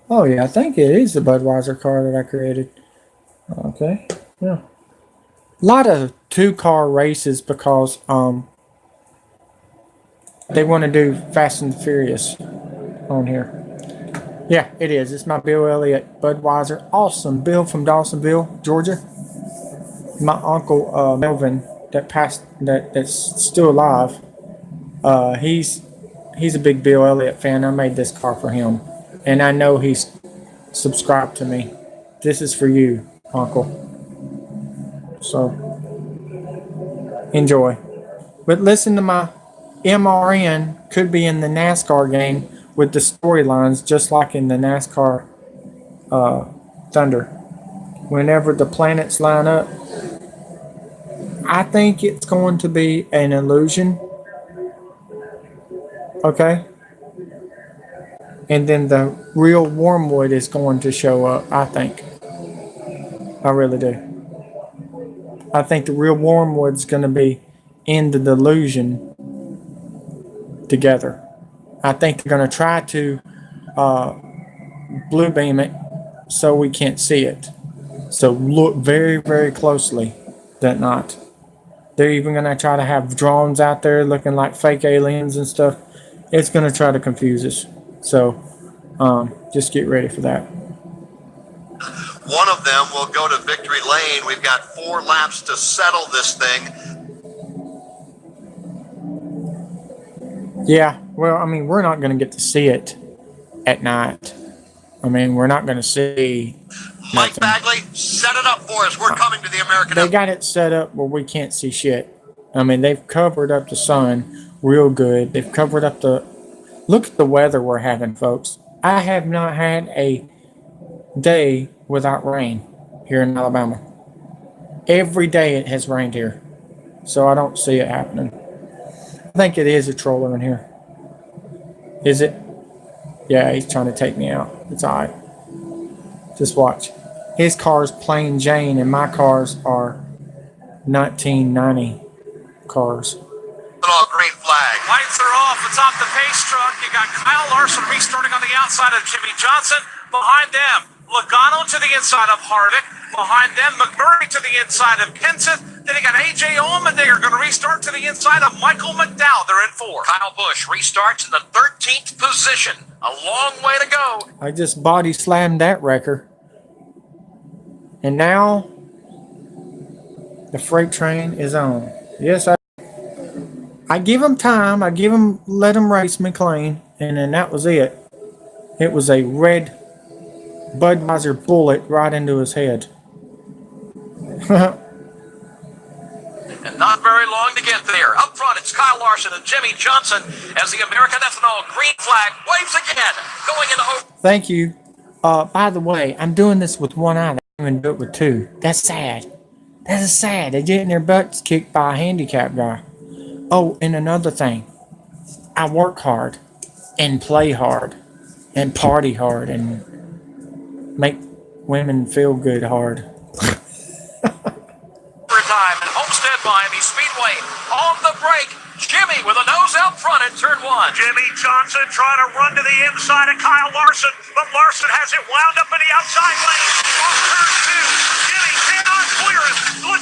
Speaker 1: Oh yeah, I think it is the Budweiser car that I created. Okay, yeah. A lot of 2-car races because they want to do Fast and Furious on here. Yeah, it is. It's my Bill Elliott Budweiser. Awesome. Bill from Dawsonville, Georgia. My uncle Melvin that passed that's still alive. He's a big Bill Elliott fan. I made this car for him. And I know he's subscribed to me. This is for you, Uncle. So enjoy. But listen to my MRN could be in the NASCAR game with the storylines just like in the NASCAR Thunder. Whenever the planets line up, I think it's going to be an illusion. Okay? And then the real Wormwood is going to show up, I think. I really do. I think the real Wormwood's going to be in the delusion together. I think they're going to try to blue beam it so we can't see it. So look very, very closely that night. They're even going to try to have drones out there looking like fake aliens and stuff. It's going to try to confuse us. So just get ready for that.
Speaker 5: One of them will go to victory lane. We've got 4 laps to settle this thing.
Speaker 1: Yeah, well, I mean, we're not going to get to see it at night. I mean, we're not going to see
Speaker 5: Mike Bagley, set it up for us. We're coming to the American.
Speaker 1: They got it set up where we can't see shit. I mean, they've covered up the sun real good. They've covered up the... Look at the weather we're having, folks. I have not had a day without rain here in Alabama. Every day it has rained here. So I don't see it happening. I think it is a troller in here. Is it? Yeah, he's trying to take me out. It's alright. Just watch. His car's plain Jane and my cars are 1990 cars.
Speaker 2: Green flag.
Speaker 3: Lights are off atop the pace truck. You got Kyle Larson restarting on the outside of Jimmy Johnson. Behind them, Logano to the inside of Harvick. Behind them, McMurray to the inside of Kenseth. Then you got AJ Allmendinger going to restart to the inside of Michael McDowell. They're in 4.
Speaker 4: Kyle Busch restarts in the 13th position. A long way to go.
Speaker 1: I just body slammed that wrecker. And now the freight train is on. Yes, I give him time. Let him race me clean. And then that was it. It was a red Budweiser bullet right into his head.
Speaker 4: And not very long to get there. Up front, it's Kyle Larson and Jimmy Johnson as the American Ethanol green flag waves again. Going into...
Speaker 1: Thank you. By the way, I'm doing this with one eye. I can't even do it with two. That's sad. That is sad. They're getting their butts kicked by a handicapped guy. Oh, and another thing. I work hard and play hard and party hard and make women feel good hard.
Speaker 4: Time at Homestead Miami Speedway. On the break, Jimmy with a nose out front at turn 1.
Speaker 3: Jimmy Johnson trying to run to the inside of Kyle Larson, but Larson has it wound up in the outside lane. Off turn 2, Jimmy cannot clear it.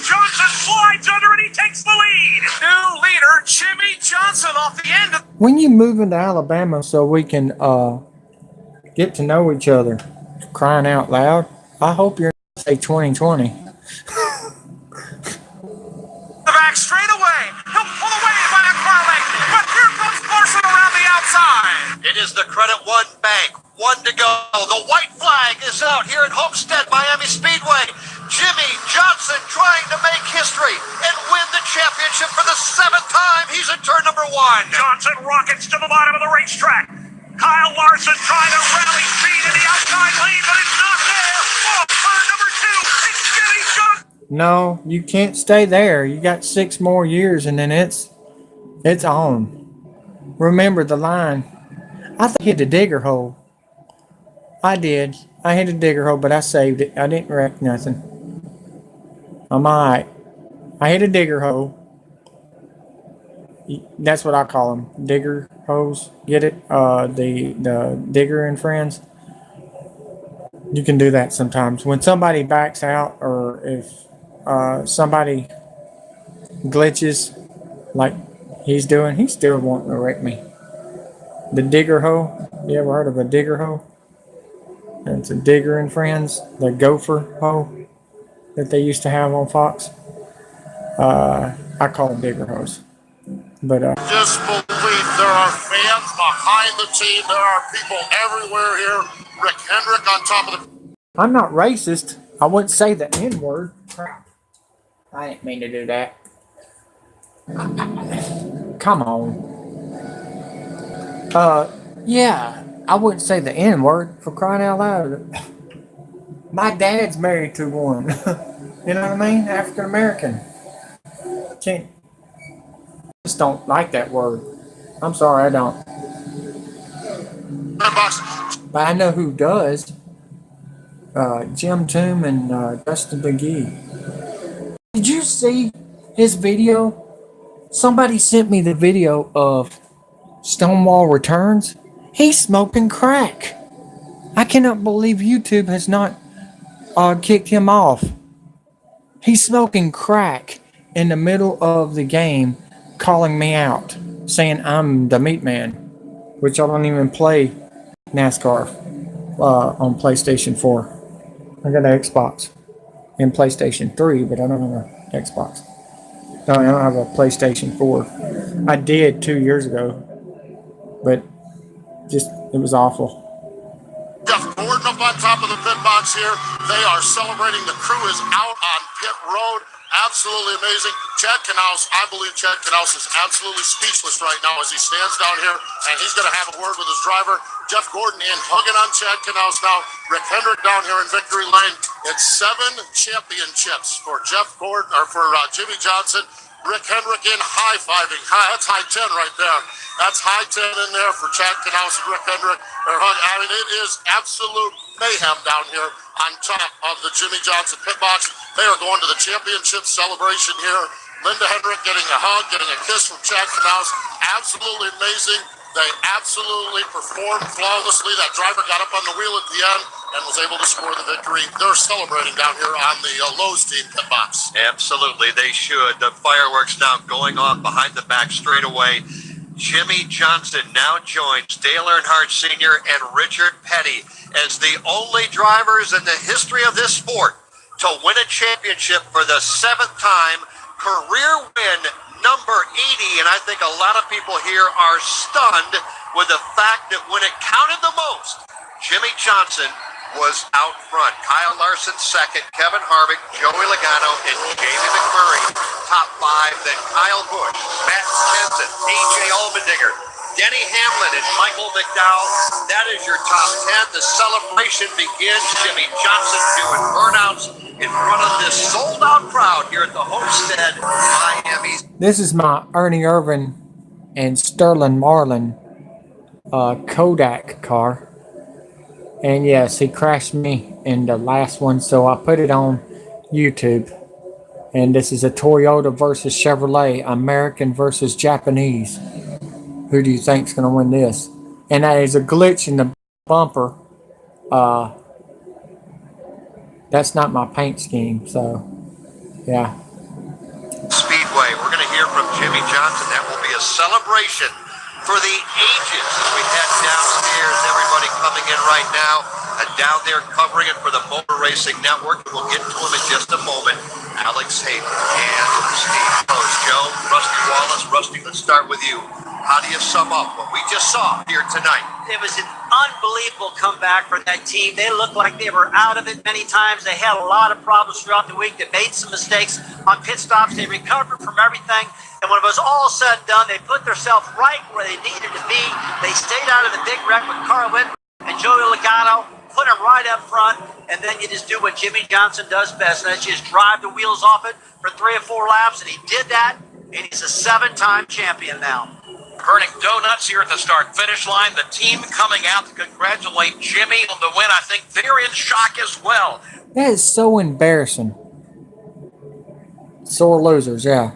Speaker 3: Johnson slides under and he takes the lead. New leader, Jimmy Johnson off the end.
Speaker 1: When you move into Alabama so we can get to know each other, crying out loud, I hope you're going to say 2020.
Speaker 3: The back straight away. He'll pull away by a car length, but here comes Larson around the outside.
Speaker 5: It is the Credit One Bank. 1 to go. The white flag is out here at Homestead Miami Speedway. Jimmy Johnson trying to make history and win the championship for the 7th time. He's at turn number 1.
Speaker 3: Johnson rockets to the bottom of the racetrack. Kyle Larson trying to rally speed in the outside lane, but it's not there. Oh, turn number 2. It's Jimmy Johnson.
Speaker 1: No, you can't stay there. You got 6 more years and then it's on. Remember the line. I hit a digger hole. I did. I hit a digger hole, but I saved it. I didn't wreck nothing. I'm alright. I hit a digger hole. That's what I call them. Digger holes. Get it? The Digger and Friends. You can do that sometimes. When somebody backs out or if somebody glitches like he's doing, he's still wanting to wreck me. The digger hole. You ever heard of a digger hole? It's a Digger and Friends, the gopher hole that they used to have on Fox. I call them digger holes. But
Speaker 8: disbelief. There are fans behind the team. There are people everywhere here. Rick Hendrick on top of the...
Speaker 1: I'm not racist. I wouldn't say the N-word. Crap. I didn't mean to do that. Come on. Yeah, I wouldn't say the N-word for crying out loud. My dad's married to one. You know what I mean? African American. Can't. Just don't like that word. I'm sorry, I don't. But I know who does. Jim Toome and Dustin McGee. Did you see his video? Somebody sent me the video of Stonewall Returns. He's smoking crack. I cannot believe YouTube has not kicked him off. He's smoking crack in the middle of the game, calling me out, saying I'm the meat man, which I don't even play NASCAR on PlayStation 4. I got an Xbox and PlayStation 3, but I don't have an Xbox. No, I don't have a PlayStation 4. I did 2 years ago, but just it was awful.
Speaker 8: Jeff Gordon up on top of the pit box here. They are celebrating. The crew is out on pit road. Absolutely amazing. Chad Knaus, I believe Chad Knaus is absolutely speechless right now as he stands down here, and he's going to have a word with his driver. Jeff Gordon in, hugging on Chad Knaus now. Rick Hendrick down here in victory lane. It's 7 championships for Jeff Gordon, or for Jimmy Johnson. Rick Hendrick in high-fiving. That's high 10 right there. That's high 10 in there for Chad Knaus and Rick Hendrick. I mean, it is absolute mayhem down here on top of the Jimmy Johnson pit box. They are going to the championship celebration here. Linda Hendrick getting a hug, getting a kiss from Chad Knaus. Absolutely amazing. They absolutely performed flawlessly. That driver got up on the wheel at the end and was able to score the victory. They're celebrating down here on the Lowe's team pit box.
Speaker 5: Absolutely, they should. The fireworks now going off behind the back straightaway. Jimmy Johnson now joins Dale Earnhardt Sr. and Richard Petty as the only drivers in the history of this sport to win a championship for the 7th time. Career win number 80, and I think a lot of people here are stunned with the fact that when it counted the most, Jimmy Johnson was out front. Kyle Larson second, Kevin Harvick, Joey Logano, and Jamie McMurray top 5. Then Kyle Busch, Matt Kenseth, AJ Allmendinger, Denny Hamlin, and Michael McDowell. That is your top 10. The celebration begins. Jimmy Johnson doing burnouts in front of this sold-out crowd here at the Homestead, Miami.
Speaker 1: This is my Ernie Irvan and Sterling Marlin Kodak car. And yes, he crashed me in the last one, so I put it on YouTube. And this is a Toyota versus Chevrolet, American versus Japanese. Who do you think's going to win this? And that is a glitch in the bumper. That's not my paint scheme, so yeah.
Speaker 5: Speedway, we're going to hear from Jimmy Johnson. That will be a celebration for the ages as we head downstairs. Everybody coming in right now, and down there covering it for the Motor Racing Network. We'll get to him in just a moment. Alex Hayden and Steve Post. Joe, Rusty Wallace. Rusty, let's start with you. How do you sum up what we just saw here tonight?
Speaker 6: It was an unbelievable comeback for that team. They looked like they were out of it many times. They had a lot of problems throughout the week. They made some mistakes on pit stops. They recovered from everything. And when it was all said and done, they put themselves right where they needed to be. They stayed out of the big wreck with Carl Whitman and Joey Logano, put them right up front, and then you just do what Jimmy Johnson does best, and that's just drive the wheels off it for 3 or 4 laps, and he did that, and he's a 7-time champion now.
Speaker 4: Burning donuts here at the start-finish line. The team coming out to congratulate Jimmy on the win. I think they're in shock as well.
Speaker 1: That is so embarrassing. Sore losers, yeah.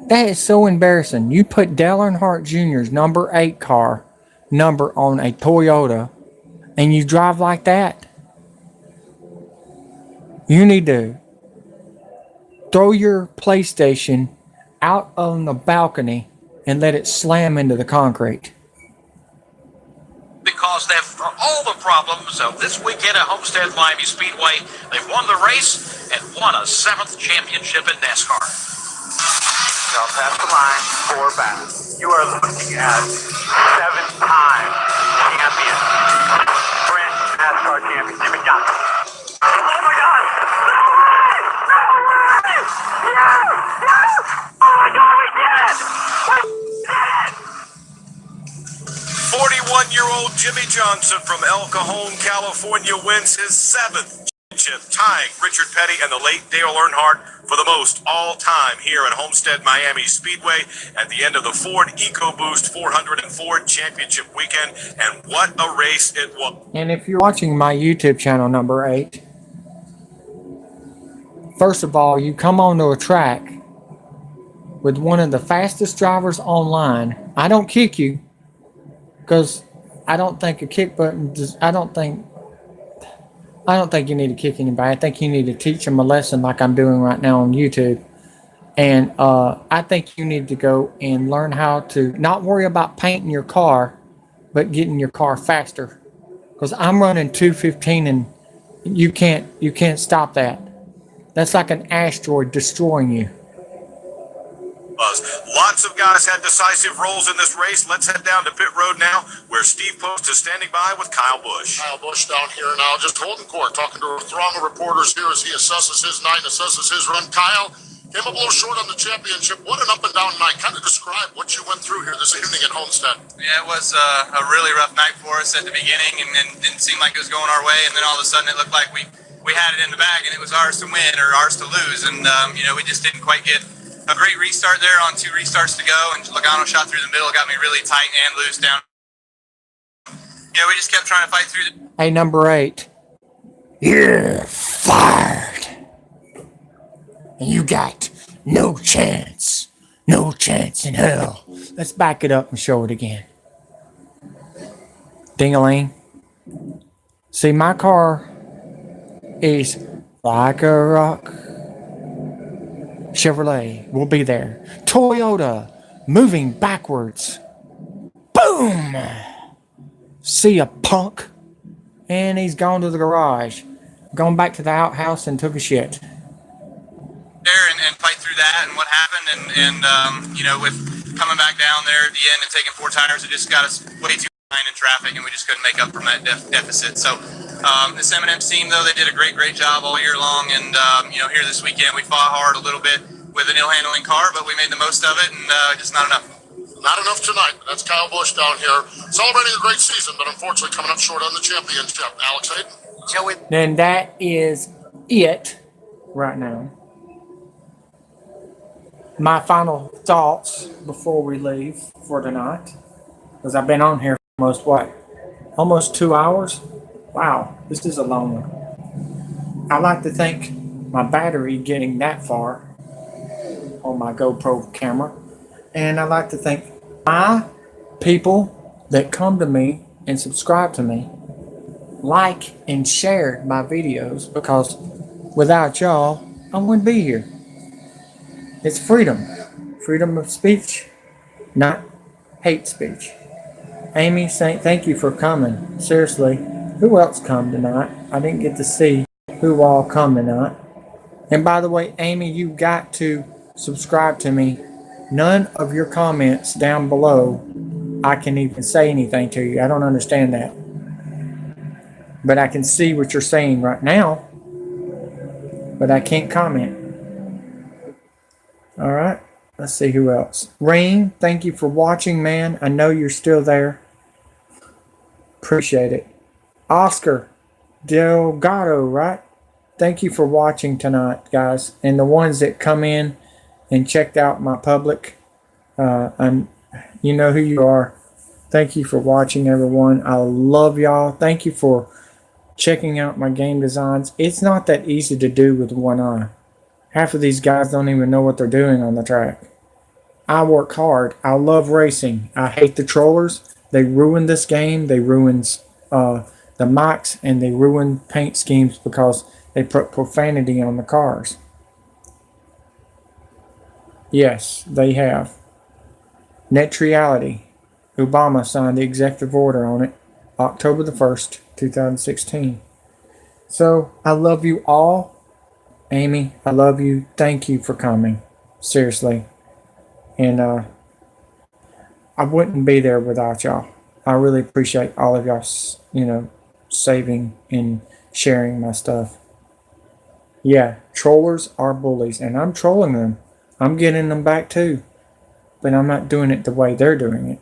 Speaker 1: That is so embarrassing. You put Dale Earnhardt Jr.'s number 8 car number on a Toyota and you drive like that. You need to throw your PlayStation out on the balcony and let it slam into the concrete.
Speaker 4: Because for all the problems of this weekend at Homestead Miami Speedway, they've won the race and won a 7th championship in NASCAR.
Speaker 16: Now past the line, 4 back. You are looking at 7-time champion, Sprint NASCAR champion, Jimmy Johnson. Oh my God! Oh my God, we did it! We did it!
Speaker 17: 41-year-old Jimmy Johnson from El Cajon, California wins his 7th championship, tying Richard Petty and the late Dale Earnhardt for the most all-time here at Homestead Miami Speedway at the end of the Ford EcoBoost 404 Championship weekend. And what a race it was.
Speaker 1: And if you're watching my YouTube channel, number 8, first of all, you come onto a track with one of the fastest drivers online. I don't kick you because I don't think a kick button I don't think you need to kick anybody. I think you need to teach them a lesson like I'm doing right now on YouTube. And I think you need to go and learn how to not worry about painting your car, but getting your car faster. Because I'm running 215 and you can't stop that. That's like an asteroid destroying you.
Speaker 17: Lots of guys had decisive roles in this race. Let's head down to pit road now, where Steve Post is standing by with Kyle Busch.
Speaker 8: Kyle Busch down here now, just holding court, talking to a throng of reporters here as he assesses his night, assesses his run. Kyle, Came up a little short on the championship. What an up and down night. Kind of describe what you went through here this evening at Homestead.
Speaker 12: Yeah, it was a really rough night for us at the beginning, and didn't seem like it was going our way. And then all of a sudden, it looked like we had it in the bag, and it was ours to win or ours to lose. And we just didn't quite get a great restart there on 2 restarts to go. And Logano shot through the middle, got me really tight and loose down. We just kept trying to fight through.
Speaker 1: Hey, number 8. You're fired. And you got no chance. No chance in hell. Let's back it up and show it again. Ding-a-ling. See, my car is like a rock. Chevrolet will be there. Toyota moving backwards. Boom! See a punk. And he's gone to the garage. Gone back to the outhouse and took a shit.
Speaker 12: There and fight through that and what happened and with coming back down there at the end and taking 4 tires, it just got us way too behind in traffic and we just couldn't make up from that deficit. So this M&M team, though, they did a great job all year long, and here this weekend we fought hard a little bit with an ill-handling car, but we made the most of it, and just not enough.
Speaker 8: Not enough tonight. That's Kyle Busch down here celebrating a great season, but unfortunately coming up short on the championship. Alex Hayden.
Speaker 1: Then that is it right now. My final thoughts before we leave for tonight, because I've been on here for almost 2 hours. Wow, this is a long one. I like to think my battery getting that far on my GoPro camera, and I like to thank my people that come to me and subscribe to me, like and share my videos, because without y'all, I wouldn't be here. It's freedom of speech, not hate speech. Amy, thank you for coming. Seriously, who else come tonight? I didn't get to see who all come tonight. And by the way, Amy, you got to subscribe to me. None of your comments down below, I can even say anything to you. I don't understand that. But I can see what you're saying right now, but I can't comment. All right, let's see who else. Rain, thank you for watching, man. I know you're still there. Appreciate it. Oscar Delgado, right? Thank you for watching tonight, guys. And the ones that come in and checked out my public, you know who you are. Thank you for watching, everyone. I love y'all. Thank you for checking out my game designs. It's not that easy to do with one eye. Half of these guys don't even know what they're doing on the track. I work hard. I love racing. I hate the trollers. They ruin this game. They ruin the mics, and they ruin paint schemes because they put profanity on the cars. Yes, they have. Net Reality. Obama signed the executive order on it October the 1st, 2016. So, I love you all. Amy, I love you. Thank you for coming. Seriously. And I wouldn't be there without y'all. I really appreciate all of y'all, saving and sharing my stuff. Yeah, trollers are bullies, and I'm trolling them. I'm getting them back too. But I'm not doing it the way they're doing it.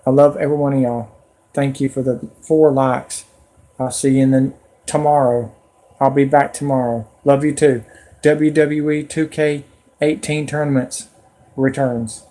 Speaker 1: I love every one of y'all. Thank you for the 4 likes. I'll see you tomorrow. I'll be back tomorrow. Love you too. WWE 2K18 tournaments returns.